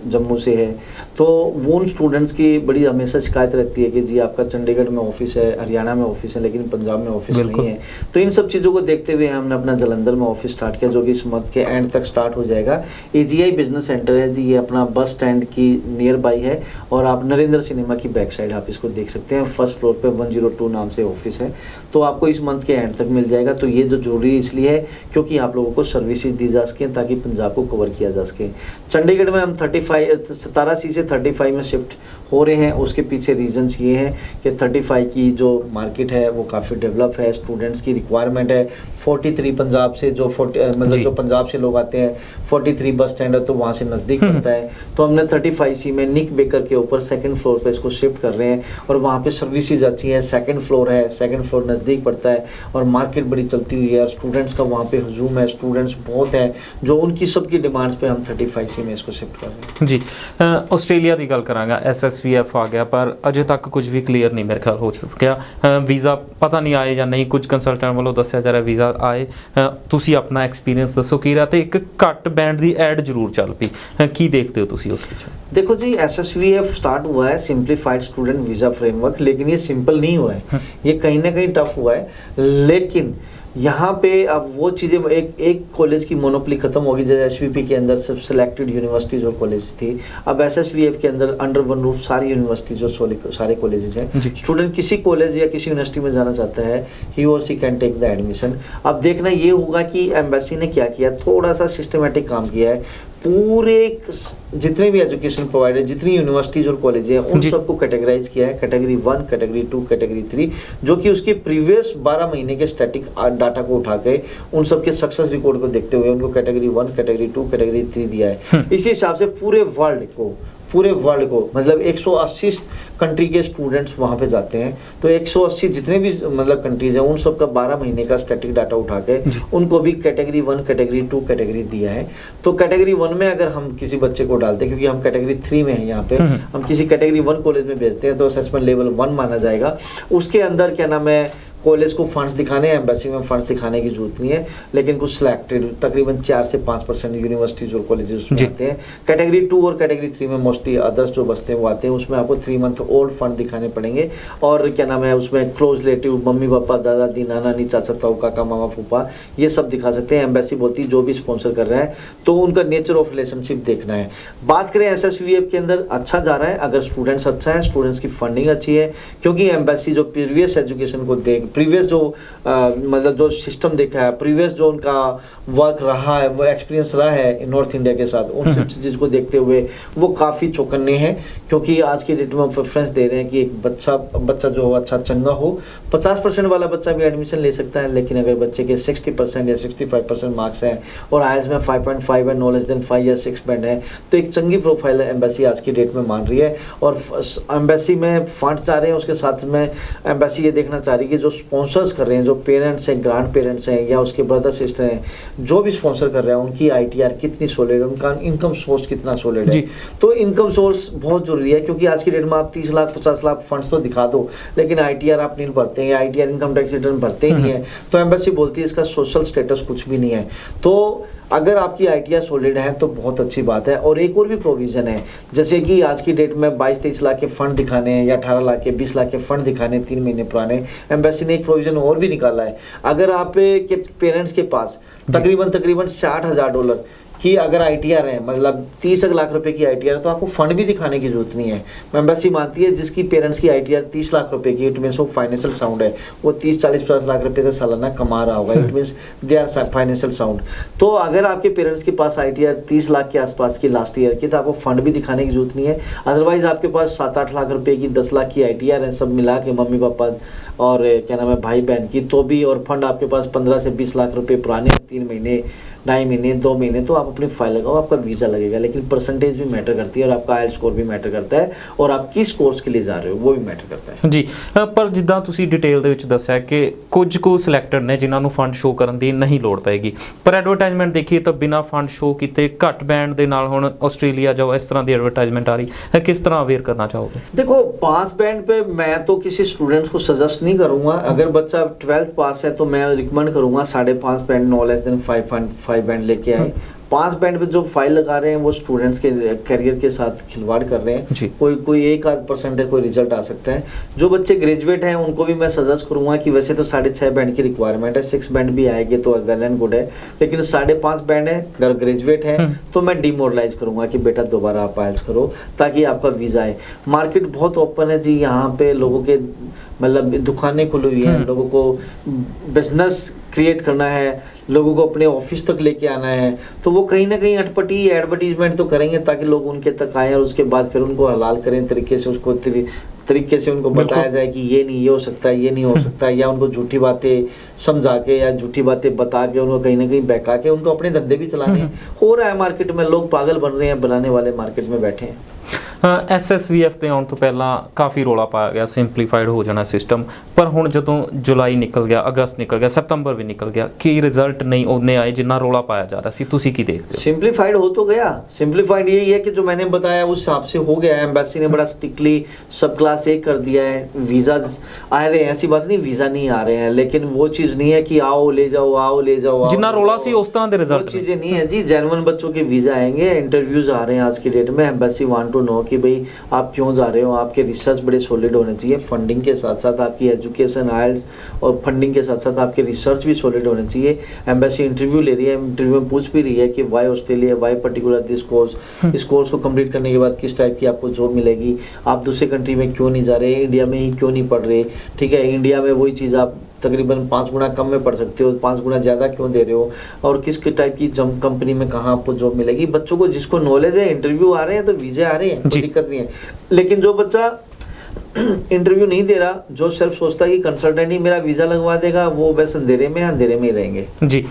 Speaker 2: जम्मू से है, तो वो उन स्टूडेंट्स की बड़ी हमेशा शिकायत रहती है कि जी आपका चंडीगढ़ में ऑफिस है, हरियाणा में ऑफिस है, लेकिन पंजाब में ऑफिस नहीं है। तो इन सब चीज़ों को देखते हुए हमने अपना जालंधर में ऑफिस स्टार्ट किया, जो कि इस मंथ के एंड तक स्टार्ट हो जाएगा। AGI बिजनेस सेंटर है जी, ये अपना बस स्टैंड की नियर बाई है, और आप नरेंद्र सिनेमा की बैक साइड आप इसको देख सकते हैं। फर्स्ट फ्लोर पे 102 नाम से ऑफिस है, तो आपको इस मंथ के एंड तक मिल जाएगा। तो ये जो जरूरी इसलिए है क्योंकि आप लोगों को सर्विसेज दी जा सकें, ताकि पंजाब को कवर किया जा सके। चंडीगढ़ में हम 17C से 35 में शिफ्ट हो रहे हैं। उसके पीछे रीजंस ये हैं कि 35 की जो मार्केट है वो काफ़ी डेवलप है, स्टूडेंट्स की रिक्वायरमेंट है। 43 पंजाब से जो जो पंजाब से लोग आते हैं, 43 बस स्टैंड है तो वहाँ से नज़दीक पड़ता है। तो हमने 35C में निक बेकर के ऊपर सेकंड फ्लोर पे इसको शिफ्ट कर रहे हैं, और वहाँ पे सर्विसेज अच्छी है। सेकंड फ्लोर है, सेकंड फ्लोर नज़दीक पड़ता है, और मार्केट बड़ी चलती हुई है, और स्टूडेंट्स का वहाँ पे हजूम है, स्टूडेंट्स बहुत हैं, जो उनकी सबकी डिमांड्स पे हम 35C में इसको शिफ्ट कर रहे हैं।
Speaker 1: जी, ਆਸਟ੍ਰੇਲੀਆ ਦੀ ਗੱਲ ਕਰਾਂਗਾ। SSVF ਆ ਗਿਆ, ਪਰ ਅਜੇ ਤੱਕ ਕੁਝ ਵੀ ਕਲੀਅਰ ਨਹੀਂ ਮੇਰੇ ਖਿਆਲ ਹੋ ਚੁੱਕਿਆ। ਵੀਜ਼ਾ ਪਤਾ ਨਹੀਂ ਆਏ ਜਾਂ ਨਹੀਂ, ਕੁਝ ਕੰਸਲਟੈਂਟ ਵੱਲੋਂ ਦੱਸਿਆ ਜਾ ਰਿਹਾ ਵੀਜ਼ਾ ਆਏ। ਤੁਸੀਂ ਆਪਣਾ ਐਕਸਪੀਰੀਅੰਸ ਦੱਸੋ ਕੀ ਰਿਹਾ, ਤੇ ਇੱਕ ਘੱਟ ਬੈਂਡ ਦੀ ਐਡ ਜ਼ਰੂਰ ਚੱਲ ਪਈ, ਕੀ ਦੇਖਦੇ ਹੋ ਤੁਸੀਂ ਉਸ ਵਿੱਚ?
Speaker 2: देखो जी, SSVF स्टार्ट हुआ है सिंप्लीफाइड स्टूडेंट वीज़ा फ्रेमवर्क, लेकिन ये सिंपल नहीं हुआ है, ये कहीं ना कहीं टफ हुआ है। लेकिन यहाँ पे अब वो चीज़ें, एक कॉलेज की मोनोपली खत्म होगी। जैसे SVP के अंदर सिर्फ सिलेक्टेड यूनिवर्सिटीज़ और कॉलेज थी, अब SSVF के अंदर अंडर वन रूफ सारी यूनिवर्सिटीज़ और सारे कॉलेजेस हैं। स्टूडेंट किसी कॉलेज या किसी यूनिवर्सिटी में जाना चाहता है, ही और सी कैन टेक द एडमिशन। अब देखना ये होगा कि एम्बेसी ने क्या किया, थोड़ा सा सिस्टमेटिक काम किया है। पूरे जितने भी एजुकेशन प्रोवाइडर, जितनी यूनिवर्सिटीज़ और कॉलेज हैं, उन सबको कैटेगराइज किया है, कैटेगरी 1, कैटेगरी 2, कैटेगरी 3, जो कि उसके प्रीवियस 12 महीने के स्टैटिक डाटा को उठा के उन सब के सक्सेस रिकॉर्ड को देखते हुए उनको कैटेगरी 1, कैटेगरी 2, कैटेगरी 3 दिया है। इसी हिसाब से पूरे वर्ल्ड को मतलब 180 कंट्री के स्टूडेंट्स वहाँ पे जाते हैं, तो 180 जितने भी मतलब कंट्रीज हैं, उन सब का 12 महीने का स्टैटिक डाटा उठा के उनको भी कैटेगरी 1, कैटेगरी 2, कैटेगरी दिया है। तो कैटेगरी 1 में अगर हम किसी बच्चे को डालते हैं, क्योंकि हम कैटेगरी 3 में हैं यहाँ पे, हम किसी कैटेगरी 1 कॉलेज में भेजते हैं तो असेसमेंट लेवल 1 माना जाएगा। उसके अंदर क्या नाम है, कॉलेज को फंड्स दिखाने हैं, एम्बेसी में फंड्स दिखाने की जरूरत नहीं है, लेकिन कुछ सिलेक्टेड तकरीबन 4 से 5% यूनिवर्सिटीज़ और कॉलेजेस उसमें आते हैं। कैटेगरी 2 और कैटेगरी 3 में मोस्टली अदर्स जो बसते हैं वो आते हैं, उसमें आपको 3 मंथ ओल्ड फंड दिखाने पड़ेंगे। और क्या नाम है, उसमें क्लोज रिलेटिव, मम्मी पापा, दादा दादी, नाना नानी, चाचा ताऊ, काका मामा फूफा, ये सब दिखा सकते हैं। एम्बेसी बोलती है जो भी स्पॉन्सर कर रहा है तो उनका नेचर ऑफ रिलेशनशिप देखना है। बात करें SSVF के अंदर, अच्छा जा रहा है अगर स्टूडेंट्स अच्छा है, स्टूडेंट्स की फंडिंग अच्छी है, क्योंकि एम्बेसी जो प्रीवियस एजुकेशन को प्रीवियस जो मतलब जो सिस्टम देखा है, प्रीवियस जो उनका वर्क रहा है, वो एक्सपीरियंस रहा है नॉर्थ इंडिया के साथ, उन सब चीज़ को देखते हुए वो काफ़ी चौकन्ने हैं। क्योंकि आज की डेट में प्रेफरेंस दे रहे हैं कि एक बच्चा जो हो अच्छा चंगा हो। 50% वाला बच्चा भी एडमिशन ले सकता है, लेकिन अगर बच्चे के 60% या 65% मार्क्स हैं और IELTS में 5.5 है, नो लेस देन 5 या 6 बैंड है, तो एक चंगी प्रोफाइल एम्बेसी आज की डेट में मान रही है। और एम्बेसी में फंड्स आ रहे हैं, उसके साथ में एम्बेसी ये देखना चाह रही है कि जो स्पॉन्सर्स कर रहे हैं, जो पेरेंट्स हैं, ग्रैंड पेरेंट्स हैं, या उसके ब्रदर सिस्टर हैं, जो भी स्पॉन्सर कर रहे हैं, उनकी ITR कितनी सॉलिड है, उनका इनकम सोर्स कितना सॉलिड है। तो इनकम सोर्स बहुत जरूरी है, क्योंकि आज की डेट में आप 30 लाख 50 लाख फंड्स तो दिखा दो, लेकिन ITR आप नहीं भरते हैं, ITR इनकम टैक्स रिटर्न भरते ही नहीं है, तो एम्बेसी बोलती है इसका सोशल स्टेटस कुछ भी नहीं है। तो अगर आपकी ITR सॉलिड है तो बहुत अच्छी बात है। और एक और भी प्रोविज़न है, जैसे कि आज की डेट में 22-23 लाख के फंड दिखाने हैं, या 18 लाख के 20 लाख के फंड दिखाने 3 महीने पुराने, एम्बेसी ने एक प्रोविज़न और भी निकाला है। अगर आप के पेरेंट्स के पास तकरीबन $60,000 कि अगर ITR है, मतलब 30 लाख रुपए की ITR है, तो आपको फंड भी दिखाने की जरूरत नहीं है। एम्बेसी मानती है जिसकी पेरेंट्स की ITR 30 लाख रुपए की, इट मीन्स वो फाइनेंशियल साउंड है, वो 30-40-50 लाख रुपए से सालाना कमा रहा होगा, it means they are financial sound. तो अगर आपके पेरेंट्स के पास ITR 30 लाख के आसपास की लास्ट ईयर की, तो आपको फंड भी दिखाने की जरूरत नहीं है। अदरवाइज आपके पास 7-8 लाख रुपए की, 10 लाख की ITR है, सब मिला के मम्मी पापा और क्या नाम है भाई बहन की, तो भी, और फंड आपके पास 15 से 20 लाख रुपए पुराने, 3 महीने, 2.5 महीने, 2 महीने, तो आप अपनी फाइल लगाओ, आपका वीज़ा लगेगा। लेकिन परसेंटेज भी मैटर करती है, और आपका IELTS स्कोर भी मैटर करता है, और आप किस कोर्स के लिए जा रहे हो वो भी मैटर करता है
Speaker 1: ਜੀ। ਪਰ ਜਿੱਦਾਂ ਤੁਸੀਂ ਡਿਟੇਲ ਦੇ ਵਿੱਚ ਦੱਸਿਆ ਕਿ ਕੁਝ ਕੁ ਸਿਲੈਕਟਡ ਨੇ ਜਿਨ੍ਹਾਂ ਨੂੰ ਫੰਡ ਸ਼ੋ ਕਰਨ ਦੀ ਨਹੀਂ ਲੋੜ ਪਏਗੀ, ਪਰ ਐਡਵਰਟਾਈਜ਼ਮੈਂਟ ਦੇਖੀਏ ਤਾਂ ਬਿਨਾਂ ਫੰਡ ਸ਼ੋ ਕੀਤੇ ਘੱਟ ਬੈਂਡ ਦੇ ਨਾਲ ਹੁਣ ਆਸਟ੍ਰੇਲੀਆ ਜਾਓ, ਇਸ ਤਰ੍ਹਾਂ ਦੀ ਐਡਵਰਟਾਈਜ਼ਮੈਂਟ ਆ ਰਹੀ ਹੈ, ਕਿਸ ਤਰ੍ਹਾਂ ਅਵੇਅਰ करना चाहोगे?
Speaker 2: देखो 5 बैंड पे मैं तो किसी स्टूडेंट्स को सजेस्ट नहीं करूंगा। अगर बच्चा 12th पास है तो मैं रिकमेंड करूंगा 5.5 band, no less than 5.5 band लेके आए। 5 बैंड पे जो फाइल लगा रहे हैं वो स्टूडेंट्स के करियर के साथ खिलवाड़ कर रहे हैं। कोई 1-8% है, कोई रिजल्ट आ सकता है। जो बच्चे ग्रेजुएट हैं उनको भी मैं सजेस्ट करूंगा कि वैसे तो 6.5 बैंड की रिक्वायरमेंट है, 6 बैंड भी आएंगे तो वेल एंड गुड है, लेकिन 5.5 बैंड है, अगर ग्रेजुएट है तो मैं डिमोरलाइज करूंगा कि बेटा दोबारा आप आइल्स करो ताकि आपका वीज़ा आए। मार्केट बहुत ओपन है जी, यहाँ पे लोगों के मतलब दुकानें खुली हुई हैं, लोगों को बिजनेस क्रिएट करना है, लोगों को अपने ऑफिस तक लेके आना है, तो वो कहीं ना कहीं अटपटी एडवर्टीजमेंट तो करेंगे ताकि लोग उनके तक आए और उसके बाद फिर उनको हलाल करें तरीके से, उसको तरीके से उनको बताया जाए कि ये नहीं, ये हो सकता है, ये नहीं हो सकता है, या उनको झूठी बातें समझा के या झूठी बातें बता के उनको कहीं ना कहीं बहका के उनको अपने धंधे भी चलाने हो रहा है। मार्केट में लोग पागल बन रहे हैं, बनाने वाले मार्केट में बैठे हैं।
Speaker 1: SSVF ਤੇ ਆਉਣ ਤੋਂ ਪਹਿਲਾਂ ਕਾਫੀ ਰੌਲਾ ਪਾਇਆ ਗਿਆ ਸਿੰਪਲੀਫਾਈਡ ਹੋ ਜਾਣਾ ਸਿਸਟਮ, ਪਰ ਹੁਣ ਜਦੋਂ ਜੁਲਾਈ ਨਿਕਲ ਗਿਆ, ਅਗਸਤ ਨਿਕਲ ਗਿਆ, सितंबर भी निकल गया, कि रिजल्ट नहीं उतने आए जितना रौला पाया जा रहा सी, तुसी की देखते हो?
Speaker 2: सिंपलीफाइड हो तो गया, सिंपलीफाइड यही है कि जो मैंने बताया उस हिसाब से हो गया है। एम्बेसी ने बड़ा स्ट्रिक्टली सब क्लास A कर दिया है, वीज़ा आ रहे हैं, ऐसी बात नहीं वीज़ा नहीं आ रहे हैं, लेकिन वो चीज़ नहीं है कि आओ ले जाओ, आओ ले जाओ,
Speaker 1: जितना रौला सी उस तरह के रिजल्ट
Speaker 2: चीज़ें नहीं है जी। जेन्युइन बच्चों के वीज़ा आएंगे, इंटरव्यूज़ आ रहे हैं आज की डेट में। एम्बेसी वांट टू नो कि भाई आप क्यों जा रहे हो, आपके रिसर्च बड़े सॉलिड होने चाहिए, फंडिंग के साथ साथ आपकी एजुकेशन आइल्स और फंडिंग के साथ साथ आपके रिसर्च भी सॉलिड होने चाहिए। एम्बेसी इंटरव्यू ले रही है, इंटरव्यू में पूछ भी रही है कि why Australia, why particular this course, इस कोर्स को कंप्लीट करने के बाद किस टाइप की आपको जॉब मिलेगी, आप दूसरे कंट्री में क्यों नहीं जा रहे, इंडिया में ही क्यों नहीं पढ़ रहे। ठीक है, इंडिया में वही चीज़ आप तकरीबन 5 गुना कम में पढ़ सकते हो, 5 गुना ज़्यादा क्यों दे रहे हो, और किस टाइप की कंपनी में कहाँ आपको जॉब मिलेगी। बच्चों को जिसको नॉलेज है, इंटरव्यू आ रहे हैं तो वीज़े आ रहे हैं, कोई दिक्कत नहीं है। लेकिन जो बच्चा इंटरव्यू नहीं दे रहा, जो सिर्फ सोचता है कि कंसल्टेंट ही मेरा वीज़ा लगवा देगा, वो बस अंधेरे में ही रहेंगे
Speaker 1: जी।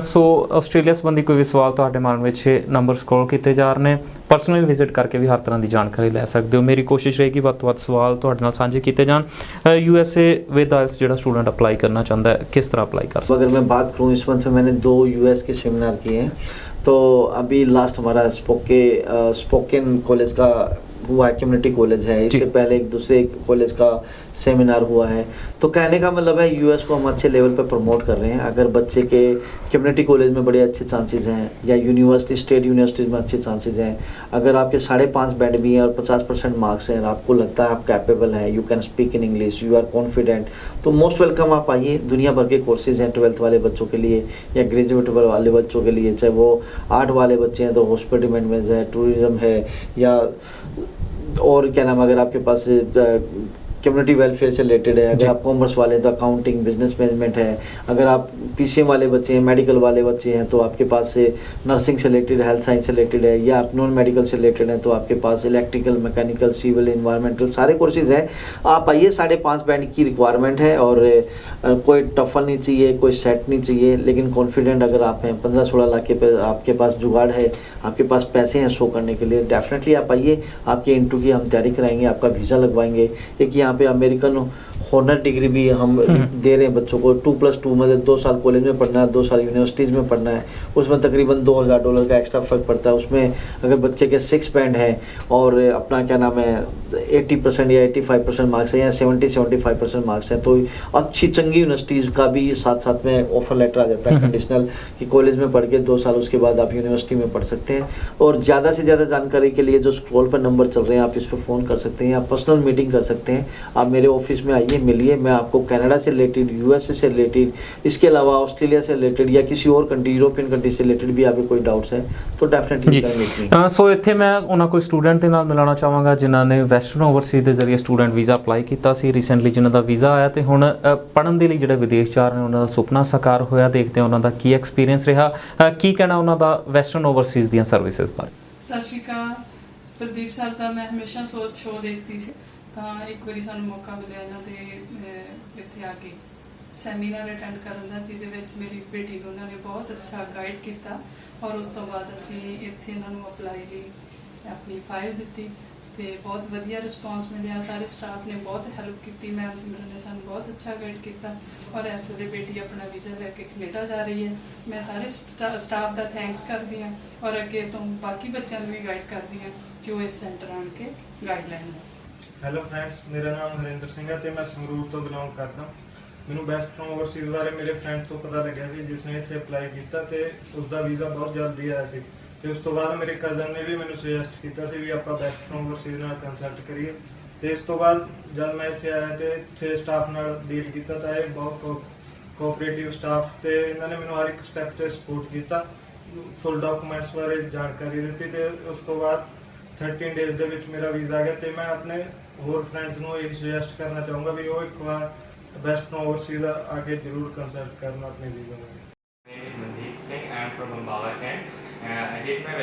Speaker 1: सो ਆਸਟ੍ਰੇਲੀਆ ਸੰਬੰਧੀ ਕੋਈ ਵੀ ਸਵਾਲ ਤੁਹਾਡੇ ਮਨ ਵਿੱਚ ਨੰਬਰ ਸਕਰੋਲ ਕੀਤੇ ਜਾ ਰਹੇ ਨੇ, ਪਰਸਨਲ ਵਿਜ਼ਿਟ ਕਰਕੇ ਵੀ ਹਰ ਤਰ੍ਹਾਂ ਦੀ ਜਾਣਕਾਰੀ ਲੈ ਸਕਦੇ ਹੋ। ਮੇਰੀ ਕੋਸ਼ਿਸ਼ ਰਹੇਗੀ ਵੱਧ ਤੋਂ ਵੱਧ ਸਵਾਲ ਤੁਹਾਡੇ ਨਾਲ ਸਾਂਝੇ ਕੀਤੇ ਜਾਣ। USA ਵਿਦ ਆਇਲਸ ਜਿਹੜਾ स्टूडेंट अप्लाई करना चाहता है किस तरह अप्लाई कर सकता है?
Speaker 2: अगर मैं बात करूँ, इस मंथ में मैंने 2 US के सेमिनार किए हैं। तो अभी लास्ट हमारा स्पोकन कॉलेज का हुआ है, कम्युनिटी कॉलेज है, इससे पहले एक दूसरे कॉलेज का सेमिनार हुआ है। तो कहने का मतलब है यूएस को हम अच्छे लेवल पर प्रमोट कर रहे हैं। अगर बच्चे के कम्युनिटी कॉलेज में बड़े अच्छे चांसेस हैं या यूनिवर्सिटी, स्टेट यूनिवर्सिटीज़ में अच्छे चांसेस हैं, अगर आपके 5.5 बैंड भी हैं और 50% मार्क्स हैं और आपको लगता है आप कैपेबल हैं, you can speak in English, you are confident, तो मोस्ट वेलकम आप आइए। दुनिया भर के कोर्सेज हैं 12th वाले बच्चों के लिए या ग्रेजुएट वाले बच्चों के लिए, चाहे वो आर्ट वाले बच्चे हैं तो हॉस्पिटल मैनेजमेंट है, टूरिज्म है, या और क्या नाम, अगर आपके पास कम्युनिटी वेलफेयर से रिलेटेड है, अगर आप कॉमर्स वाले तो अकाउंटिंग, बिजनेस मैनेजमेंट है, अगर आप PCM वाले बच्चे हैं, मेडिकल वाले बच्चे हैं तो आपके पास से नर्सिंग से रिलेटेड, हेल्थ साइंस से रिलेटेड है, या आप नॉन मेडिकल से रिलेटेड हैं तो आपके पास इलेक्ट्रिकल, मैकेनिकल, सिविल, इन्वायरमेंटल सारे कोर्सेज हैं। आप आइए, 5.5 बैंड की रिक्वायरमेंट है और कोई टफल नहीं चाहिए, कोई सेट नहीं चाहिए, लेकिन कॉन्फिडेंट अगर आप हैं, 15-16 लाख के आपके पास जुगाड़ है, आपके पास पैसे हैं शो करने के लिए, डेफिनेटली आप आइए। आपके इंटरव्यू की हम तैयारी कराएंगे, आपका वीज़ा लगवाएंगे। एक यहाँ पे अमेरिकन हॉनर डिग्री भी हम दे रहे हैं बच्चों को, 2+2 मतलब 2 साल कॉलेज में पढ़ना है, 2 साल यूनिवर्सिटीज़ में पढ़ना है, उसमें तकरीबन $2000 का एक्स्ट्रा फ़र्क पड़ता है। उसमें अगर बच्चे के 6 बैंड है और अपना क्या नाम है 80% या 85% मार्क्स है या 70-75% मार्क्स हैं, तो अच्छी चंगी यूनिवर्सिटीज़ का भी साथ साथ में ऑफर लेटर आ जाता है कंडीशनल, कि कॉलेज में पढ़ के 2 साल उसके बाद आप यूनिवर्सिटी में पढ़ सकते हैं। और ज़्यादा से ज़्यादा जानकारी के लिए जो स्क्रॉल पर नंबर चल रहे हैं, आप इस पर फ़ोन कर सकते हैं या पर्सनल मीटिंग कर सकते हैं। आप मेरे ऑफिस में आइए, मिलिए, मैं आपको कनाडा से रिलेटेड, USA से रिलेटेड, इसके अलावा ऑस्ट्रेलिया से रिलेटेड या किसी और कंट्री, यूरोपियन कंट्री से रिलेटेड भी आपके कोई डाउट्स हैं तो डेफिनेटली।
Speaker 1: सो ਇੱਥੇ ਮੈਂ ਉਹਨਾਂ ਕੋਈ ਸਟੂਡੈਂਟ ਦੇ ਨਾਲ ਮਿਲਾਉਣਾ ਚਾਹਾਂਗਾ ਜਿਨ੍ਹਾਂ ਨੇ ਵੈਸਟਰਨ ਓਵਰਸੀਜ਼ ਦੇ ਜ਼ਰੀਏ ਸਟੂਡੈਂਟ ਵੀਜ਼ਾ ਅਪਲਾਈ ਕੀਤਾ ਸੀ ਰੀਸੈਂਟਲੀ, ਜਿਨ੍ਹਾਂ ਦਾ ਵੀਜ਼ਾ ਆਇਆ ਤੇ ਹੁਣ ਪੜ੍ਹਨ ਦੇ ਲਈ ਜਿਹੜੇ ਵਿਦੇਸ਼ ਜਾ ਰਹੇ ਨੇ ਉਹਨਾਂ ਦਾ ਸੁਪਨਾ ਸਾਕਾਰ ਹੋਇਆ। ਦੇਖਦੇ ਹਾਂ ਉਹਨਾਂ ਦਾ ਕੀ ਐਕਸਪੀਰੀਅੰਸ ਰਿਹਾ, ਕੀ ਕਹਿਣਾ ਉਹਨਾਂ ਦਾ ਵੈਸਟਰਨ ਓਵਰਸੀਜ਼ ਦੀਆਂ ਸਰਵਿਸਿਜ਼ ਬਾਰੇ।
Speaker 3: ਸਤਿ ਸ਼੍ਰੀ ਅਕਾਲ। ਪ੍ਰਦੀਪ ਸਰ ਦਾ ਮੈਂ ਹਮੇਸ਼ਾ ਸ਼ੋਅ ਦੇਖਦੀ ਸੀ, ਤਾਂ ਇੱਕ ਵਾਰੀ ਸਾਨੂੰ ਮੌਕਾ ਮਿਲਿਆ ਇਹਨਾਂ ਦੇ ਇੱਥੇ ਆ ਕੇ ਸੈਮੀਨਾਰ ਅਟੈਂਡ ਕਰਨ ਦਾ, ਜਿਹਦੇ ਵਿੱਚ ਮੇਰੀ ਬੇਟੀ ਨੂੰ ਉਹਨਾਂ ਨੇ ਬਹੁਤ ਅੱਛਾ ਗਾਈਡ ਕੀਤਾ। ਔਰ ਉਸ ਤੋਂ ਬਾਅਦ ਅਸੀਂ ਇੱਥੇ ਇਹਨਾਂ ਨੂੰ ਅਪਲਾਈ ਲਈ ਆਪਣੀ ਫਾਈਲ ਦਿੱਤੀ ਤੇ ਬਹੁਤ ਵਧੀਆ ਰਿਸਪੌਂਸ ਮਿਲਿਆ। ਸਾਰੇ ਸਟਾਫ ਨੇ ਬਹੁਤ ਹੈਲਪ ਕੀਤੀ, ਮੈਮ ਸਿਮਰਨ ਨੇ ਸਾਨੂੰ ਬਹੁਤ ਅੱਛਾ ਗਾਈਡ ਕੀਤਾ। ਔਰ ਇਸ ਵੇਲੇ ਬੇਟੀ ਆਪਣਾ ਵੀਜ਼ਾ ਲੈ ਕੇ ਕੈਨੇਡਾ ਜਾ ਰਹੀ ਹੈ। ਮੈਂ ਸਾਰੇ ਸਟਾਫ ਦਾ ਥੈਂਕਸ ਕਰਦੀ ਹਾਂ ਔਰ ਅੱਗੇ ਤੋਂ ਬਾਕੀ ਬੱਚਿਆਂ ਨੂੰ ਵੀ ਗਾਈਡ ਕਰਦੀ ਹਾਂ ਜੋ ਇਸ ਸੈਂਟਰ ਆਣ ਕੇ ਗਾਈਡ ਲੈਣ।
Speaker 4: ਹੈਲੋ ਫਰੈਂਡਸ, ਮੇਰਾ ਨਾਮ ਹਰਿੰਦਰ ਸਿੰਘ ਹੈ ਤੇ ਮੈਂ ਸੰਗਰੂਰ ਤੋਂ ਬਿਲੋਂਗ ਕਰਦਾ। ਮੈਨੂੰ ਵੈਸਟ ਫਰੋਮ ਓਵਰਸੀਜ਼ ਬਾਰੇ ਮੇਰੇ ਫਰੈਂਡ ਤੋਂ ਪਤਾ ਲੱਗਿਆ ਸੀ ਜਿਸ ਨੇ ਇੱਥੇ ਅਪਲਾਈ ਕੀਤਾ ਤੇ ਉਸ ਦਾ ਵੀਜ਼ਾ ਬਹੁਤ ਜਲਦੀ ਆਇਆ ਸੀ ਤੇ ਉਸ ਤੋਂ ਬਾਅਦ ਮੇਰੇ ਕਜ਼ਨ ਨੇ ਵੀ ਮੈਨੂੰ ਸੁਜੈਸਟ ਕੀਤਾ ਸੀ ਵੀ ਆਪਾਂ ਵੈਸਟ ਫਰੋਮ ਓਵਰਸੀਜ਼ ਨਾਲ ਕੰਸਲਟ ਕਰੀਏ ਤੇ ਇਸ ਤੋਂ ਬਾਅਦ ਜਦ ਮੈਂ ਇੱਥੇ ਆਇਆ ਤੇ ਇੱਥੇ ਸਟਾਫ ਨਾਲ ਡੀਲ ਕੀਤਾ ਤਾਂ ਇਹ ਬਹੁਤ ਕੋਆਪਰੇਟਿਵ ਸਟਾਫ ਤੇ ਇਹਨਾਂ ਨੇ ਮੈਨੂੰ ਹਰ ਇੱਕ ਸਟੈਪ ਤੇ ਸਪੋਰਟ ਕੀਤਾ ਫੁੱਲ ਡਾਕੂਮੈਂਟਸ ਬਾਰੇ ਜਾਣਕਾਰੀ ਦਿੱਤੀ ਤੇ ਉਸ ਤੋਂ ਬਾਅਦ 13 ਡੇਜ਼ ਦੇ ਵਿੱਚ ਮੇਰਾ ਵੀਜ਼ਾ ਆ ਗਿਆ ਤੇ ਮੈਂ ਆਪਣੇ ਹੋਰ ਫਰੈਂਡਸ ਨੂੰ ਇਹ ਸੁਜੈਸਟ ਕਰਨਾ ਚਾਹੂੰਗਾ ਵੀ ਉਹ ਇੱਕ ਵਾਰ ਵੈਸਟ ਫਰੋਮ ਓਵਰਸੀਜ਼ ਆ ਕੇ ਜ਼ਰੂਰ ਕੰਸਲਟ ਕਰਨ ਆਪਣੇ ਵੀਜ਼ਾ ਨੂੰ।
Speaker 5: My name is Mandeep Singh. I am from Ambala Kent. I did my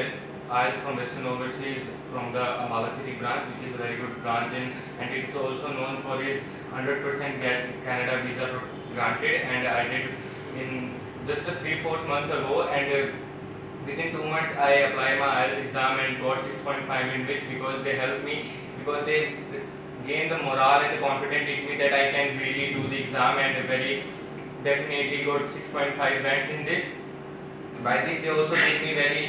Speaker 5: IELTS from Western Overseas from the Ambala City branch, which is a very good branch and it is also known for its 100% get Canada visa granted. And I did in just 3-4 months ago, and within 2 months I applied my IELTS exam and got 6.5 in which because they helped me, because they gained the morale and the confidence in me that I can really do the exam and very definitely got 6.5 ranks in this. By this they also gave me very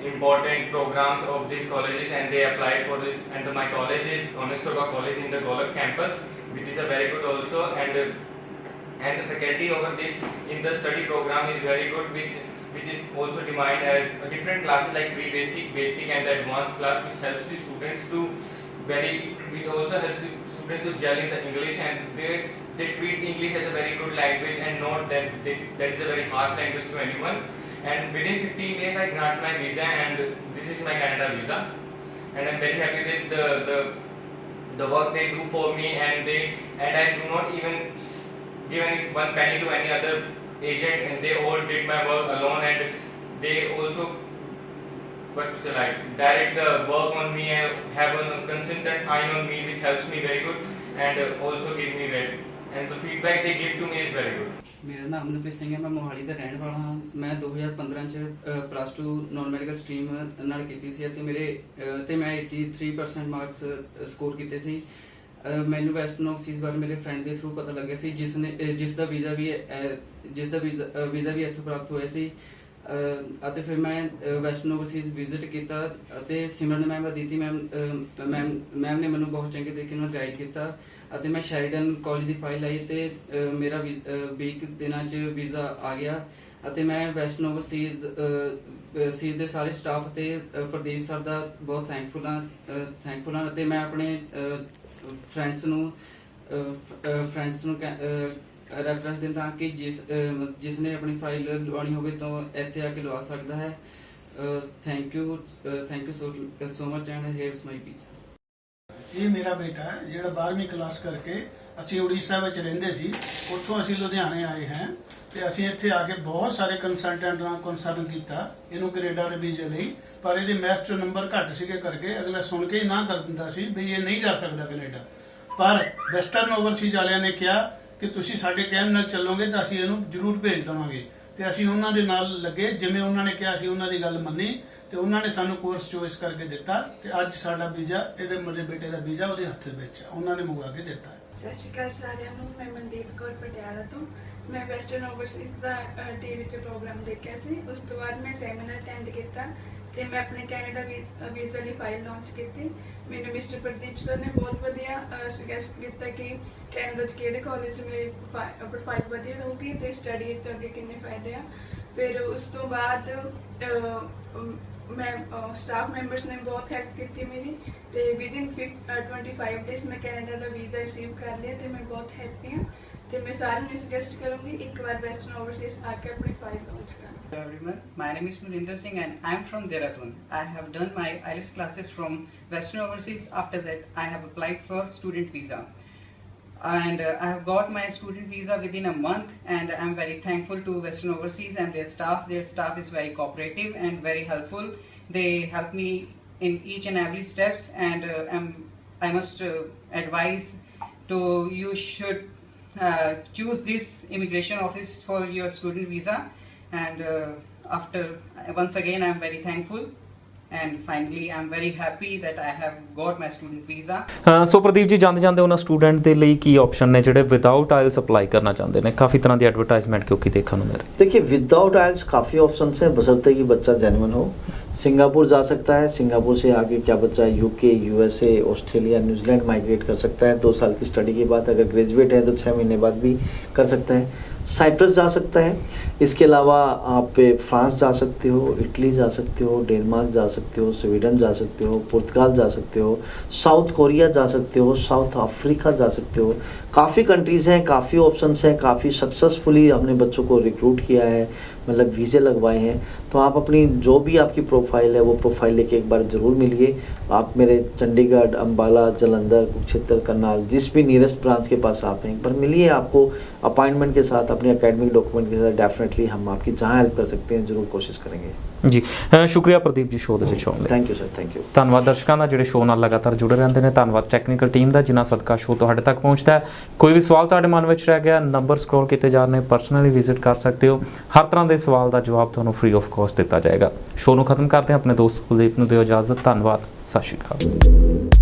Speaker 5: important programs of these colleges and they applied for this, and my college is Conestoga College in the Golf campus, which is a very good also, and the faculty over this in the study program is very good, which is also defined as different classes like pre-basic, basic and the advanced class, which helps the students to which also helps the students to gel in the English, and they treat English as a very good language and not that that is a very harsh language to anyone. And within 15 days I grant my visa, and this is my Canada visa, and I'm very happy with the work they do for me, and I do not even give any one penny to any other agent, and they all did my work alone, and they also direct the work on me and have a consistent eye on me, which helps me very good, and also give me and the feedback they give to me is very good.
Speaker 6: ਮੇਰਾ ਨਾਮ ਅਮਨਪ੍ਰੀਤ ਸਿੰਘ ਹੈ। ਮੈਂ ਮੋਹਾਲੀ ਦਾ ਰਹਿਣ ਵਾਲਾ ਹਾਂ। ਮੈਂ 2015 ਚ +2 ਨਾਨ ਮੈਡੀਕਲ ਸਟਰੀਮ ਨਾਲ ਕੀਤੀ ਸੀ ਅਤੇ ਮੈਂ 83% ਮਾਰਕਸ ਸਕੋਰ ਕੀਤੇ ਸੀ। ਮੈਨੂੰ ਵੈਸਟਰਨ ਓਵਰਸੀਜ਼ ਬਾਰੇ ਮੇਰੇ ਫਰੈਂਡ ਦੇ ਥਰੂ ਪਤਾ ਲੱਗਿਆ ਸੀ ਜਿਸ ਦਾ ਵੀਜ਼ਾ ਵੀ ਇੱਥੋਂ ਪ੍ਰਾਪਤ ਹੋਇਆ ਸੀ, ਅਤੇ ਫਿਰ ਮੈਂ ਵੈਸਟਰਨ ਓਵਰਸੀਜ਼ ਵਿਜ਼ਿਟ ਕੀਤਾ ਅਤੇ ਸਿਮਰਨ ਮੈਮ ਅਦਿਤੀ ਮੈਮ ਨੇ ਮੈਨੂੰ ਬਹੁਤ ਚੰਗੇ ਤਰੀਕੇ ਨਾਲ ਗਾਈਡ ਕੀਤਾ ਅਤੇ ਮੈਂ ਸ਼ੈਰੀਡਨ ਕਾਲਜ ਦੀ ਫਾਈਲ ਲਾਈ ਤੇ ਮੇਰਾ 20 ਦਿਨਾਂ 'ਚ ਵੀਜ਼ਾ ਆ ਗਿਆ ਅਤੇ ਮੈਂ ਵੈਸਟਰਨ ਓਵਰਸੀਜ਼ ਦੇ ਸਾਰੇ ਸਟਾਫ ਅਤੇ ਪ੍ਰਦੀਪ ਸਰ ਦਾ ਬਹੁਤ ਥੈਂਕਫੁਲ ਹਾਂ ਅਤੇ ਮੈਂ ਆਪਣੇ ਫਰੈਂਡਸ ਨੂੰ ਰੈਫਰੈਂਸ ਦਿੰਦਾ ਕਿ ਜਿਸ ਨੇ ਆਪਣੀ ਫਾਈਲ ਲਵਾਉਣੀ ਹੋਵੇ ਤਾਂ ਇੱਥੇ ਆ ਕੇ ਲਵਾ ਸਕਦਾ ਹੈ। Thank you so much and hairs my visa.
Speaker 7: ਇਹ ਮੇਰਾ ਬੇਟਾ ਹੈ ਜਿਹੜਾ 12ਵੀਂ ਕਲਾਸ ਕਰਕੇ ਅਸੀਂ ਉੜੀਸਾ ਵਿੱਚ ਰਹਿੰਦੇ ਸੀ, ਉੱਥੋਂ ਅਸੀਂ ਲੁਧਿਆਣੇ ਆਏ ਹਾਂ ਤੇ ਅਸੀਂ ਇੱਥੇ ਆ ਕੇ ਬਹੁਤ ਸਾਰੇ ਕੰਸਲਟੈਂਟ ਨਾਲ ਕੰਸਰਨ ਕੀਤਾ ਇਹਨੂੰ ਕੈਨੇਡਾ ਦੇ ਵੀਜ਼ੇ ਲਈ, ਪਰ ਇਹਦੇ ਮੈਥ 'ਚ ਨੰਬਰ ਘੱਟ ਸੀਗੇ ਕਰਕੇ ਅਗਲਾ ਸੁਣ ਕੇ ਹੀ ਨਾ ਕਰ ਦਿੰਦਾ ਸੀ ਵੀ ਇਹ ਨਹੀਂ ਜਾ ਸਕਦਾ ਕੈਨੇਡਾ। ਪਰ ਵੈਸਟਰਨ ਓਵਰਸੀਜ਼ ਵਾਲਿਆਂ ਨੇ ਕਿਹਾ ਕਿ ਤੁਸੀਂ ਸਾਡੇ ਕਹਿਣ ਨਾਲ ਚੱਲੋਗੇ ਤਾਂ ਅਸੀਂ ਇਹਨੂੰ ਜ਼ਰੂਰ ਭੇਜ ਦੇਵਾਂਗੇ ਤੇ ਅਸੀਂ ਉਹਨਾਂ ਦੇ ਨਾਲ ਲੱਗੇ, ਜਿਵੇਂ ਉਹਨਾਂ ਨੇ ਕਿਹਾ ਅਸੀਂ ਉਹਨਾਂ ਦੀ ਗੱਲ ਮੰਨੀ ਤੇ ਉਹਨਾਂ ਨੇ ਸਾਨੂੰ ਕੋਰਸ ਚੋਇਸ ਕਰਕੇ ਦਿੱਤਾ ਤੇ ਅੱਜ ਸਾਡਾ ਵੀਜ਼ਾ ਇਹਦੇ ਮੇਰੇ ਬੇਟੇ ਦਾ ਵੀਜ਼ਾ ਉਹਦੇ ਹੱਥ ਵਿੱਚ ਆ, ਉਹਨਾਂ ਨੇ ਮੰਗਵਾ ਕੇ ਦਿੱਤਾ।
Speaker 8: ਸਤਿ ਸ਼੍ਰੀ ਅਕਾਲ ਸਾਰਿਆਂ ਨੂੰ। ਮੈਂ ਮਨਦੀਪ ਕੌਰ ਪਟਿਆਲਾ ਤੋਂ। ਮੈਂ ਵੈਸਟਰਨ ਓਵਰਸੀਜ਼ ਦਾ ਟੀਵੀ 'ਤੇ ਪ੍ਰੋਗਰਾਮ ਦੇਖਿਆ ਸੀ। ਉਸ ਤੋਂ ਬਾਅਦ ਮੈਂ ਸੈਮੀਨਾਰ ਅਟੈਂਡ ਕੀਤਾ ਤੇ ਮੈਂ ਆਪਣੇ ਕੈਨੇਡਾ ਵੀਜ਼ਾ ਲਈ ਫਾਈਲ ਲਾਂਚ ਕੀਤੀ। ਮੈਨੂੰ ਮਿਸਟਰ ਪ੍ਰਦੀਪ ਸਰ ਨੇ ਬਹੁਤ ਵਧੀਆ ਸੁਜੈਸਟ ਕੀਤਾ ਕਿ ਕੈਨੇਡਾ 'ਚ ਕਿਹੜੇ ਕਾਲਜ 'ਚ ਮੇਰੀ ਪ੍ਰੋਫਾਈਲ ਵਧੀਆ ਰਹੂਗੀ ਤੇ ਸਟੱਡੀ ਤੋਂ ਅੱਗੇ ਕਿੰਨੇ ਫਾਇਦੇ ਆ। ਫਿਰ ਉਸ ਤੋਂ ਬਾਅਦ ਮੈਂ ਸਟਾਫ ਮੈਂਬਰਸ ਨੇ ਬਹੁਤ ਹੈਲਪ ਕੀਤੀ ਮੇਰੀ ਤੇ ਵਿਦਿਨ 25 ਡੇਜ਼ ਮੈਂ ਕੈਨੇਡਾ ਦਾ ਵੀਜ਼ਾ ਰਿਸੀਵ ਕਰ ਲਿਆ ਤੇ ਮੈਂ ਬਹੁਤ ਹੈਪੀ ਹਾਂ ਤੇ ਮੈਂ ਸਾਰਿਆਂ ਨੂੰ ਸੁਜੈਸਟ ਕਰੂੰਗੀ ਇੱਕ ਵਾਰ ਵੈਸਟਰਨ ਓਵਰਸੀਜ਼ ਆ ਕੇ ਆਪਣੀ ਫਾਈਲ ਲਾਂਚ ਕਰਨ।
Speaker 9: Hello everyone, my name is Maninder Singh and I am from Dehradun. I have done my IELTS classes from Western Overseas. After that, I have applied for student visa. And I have got my student visa within a month, and I am very thankful to Western Overseas and their staff. Their staff is very cooperative and very helpful. They help me in each and every steps, and I must advise to you should choose this immigration office for your student visa. And once again I am very thankful, and finally I am very happy that I have got my student visa.
Speaker 1: ਸੋ ਪ੍ਰਦੀਪ ਜੀ, ਜਾਂਦੇ ਉਹਨਾਂ ਸਟੂਡੈਂਟ ਦੇ ਲਈ ਕੀ ਆਪਸ਼ਨ ਨੇ ਜਿਹੜੇ ਵਿਦਆਊਟ ਆਇਲਸ ਅਪਲਾਈ ਕਰਨਾ ਚਾਹੁੰਦੇ ਨੇ? ਕਾਫੀ ਤਰ੍ਹਾਂ ਦੀ ਐਡਵਰਟਾइजमेंट क्योंकि देखने को मिल रही है।
Speaker 2: देखिए विदाउट आइल्स काफ़ी ऑप्शन हैं बशर्ते कि बच्चा जेन्युइन हो। सिंगापुर जा सकता है, सिंगापुर से आगे क्या बच्चा UK, USA, Australia, New Zealand migrate कर सकता है 2 साल की स्टडी के बाद। अगर ग्रेजुएट है तो 6 महीने बाद भी कर सकता है। साइप्रस जा सकता है। इसके अलावा आप फ्रांस जा सकते हो, इटली जा सकते हो, डेनमार्क जा सकते हो, स्वीडन जा सकते हो, पुर्तगाल जा सकते हो, साउथ कोरिया जा सकते हो, साउथ अफ्रीका जा सकते हो। काफ़ी कंट्रीज़ हैं, काफ़ी ऑप्शंस हैं, काफ़ी सक्सेसफुली हमने बच्चों को रिक्रूट किया है, मतलब वीज़े लगवाए हैं। तो आप अपनी जो भी आपकी प्रोफाइल है वो प्रोफाइल लेके एक बार ज़रूर मिलिए। आप मेरे चंडीगढ़, अम्बाला, जालंधर, कुरुक्षेत्र, करनाल जिस भी नियरेस्ट ब्रांच के पास आप हैं एक बार मिलिए। आपको अपॉइंटमेंट के साथ, अपने एकेडमिक डॉक्यूमेंट के साथ डेफिनेटली हम आपकी जहाँ हेल्प कर सकते हैं ज़रूर कोशिश करेंगे।
Speaker 1: ਜੀ ਸ਼ੁਕਰੀਆ ਪ੍ਰਦੀਪ ਜੀ ਸ਼ੋਅ ਦੇ ਵਿੱਚ ਆਉਣ ਲਈ।
Speaker 2: Thank you sir, thank you.
Speaker 1: ਧੰਨਵਾਦ ਦਰਸ਼ਕਾਂ ਦਾ ਜਿਹੜੇ ਸ਼ੋਅ ਨਾਲ ਲਗਾਤਾਰ ਜੁੜੇ ਰਹਿੰਦੇ ਨੇ। ਧੰਨਵਾਦ ਟੈਕਨੀਕਲ ਟੀਮ ਦਾ ਜਿਨ੍ਹਾਂ ਸਦਕਾ ਸ਼ੋਅ ਤੁਹਾਡੇ ਤੱਕ ਪਹੁੰਚਦਾ ਹੈ। ਕੋਈ ਵੀ ਸਵਾਲ ਤੁਹਾਡੇ ਮਨ ਵਿੱਚ ਰਹਿ ਗਿਆ, ਨੰਬਰ ਸਕਰੋਲ ਕੀਤੇ ਜਾ ਰਹੇ ਨੇ, ਪਰਸਨਲੀ ਵਿਜ਼ਿਟ ਕਰ ਸਕਦੇ ਹੋ। ਹਰ ਤਰ੍ਹਾਂ ਦੇ ਸਵਾਲ ਦਾ ਜਵਾਬ ਤੁਹਾਨੂੰ ਫ੍ਰੀ ਆਫ ਕਾਸਟ ਦਿੱਤਾ ਜਾਏਗਾ। ਸ਼ੋਅ ਨੂੰ ਖਤਮ ਕਰਦੇ ਹਾਂ। ਆਪਣੇ ਦੋਸਤ ਕੁਲਦੀਪ ਨੂੰ ਦਿਓ ਇਜਾਜ਼ਤ। ਧੰਨਵਾਦ, ਸਤਿ ਸ਼੍ਰੀ ਅਕਾਲ।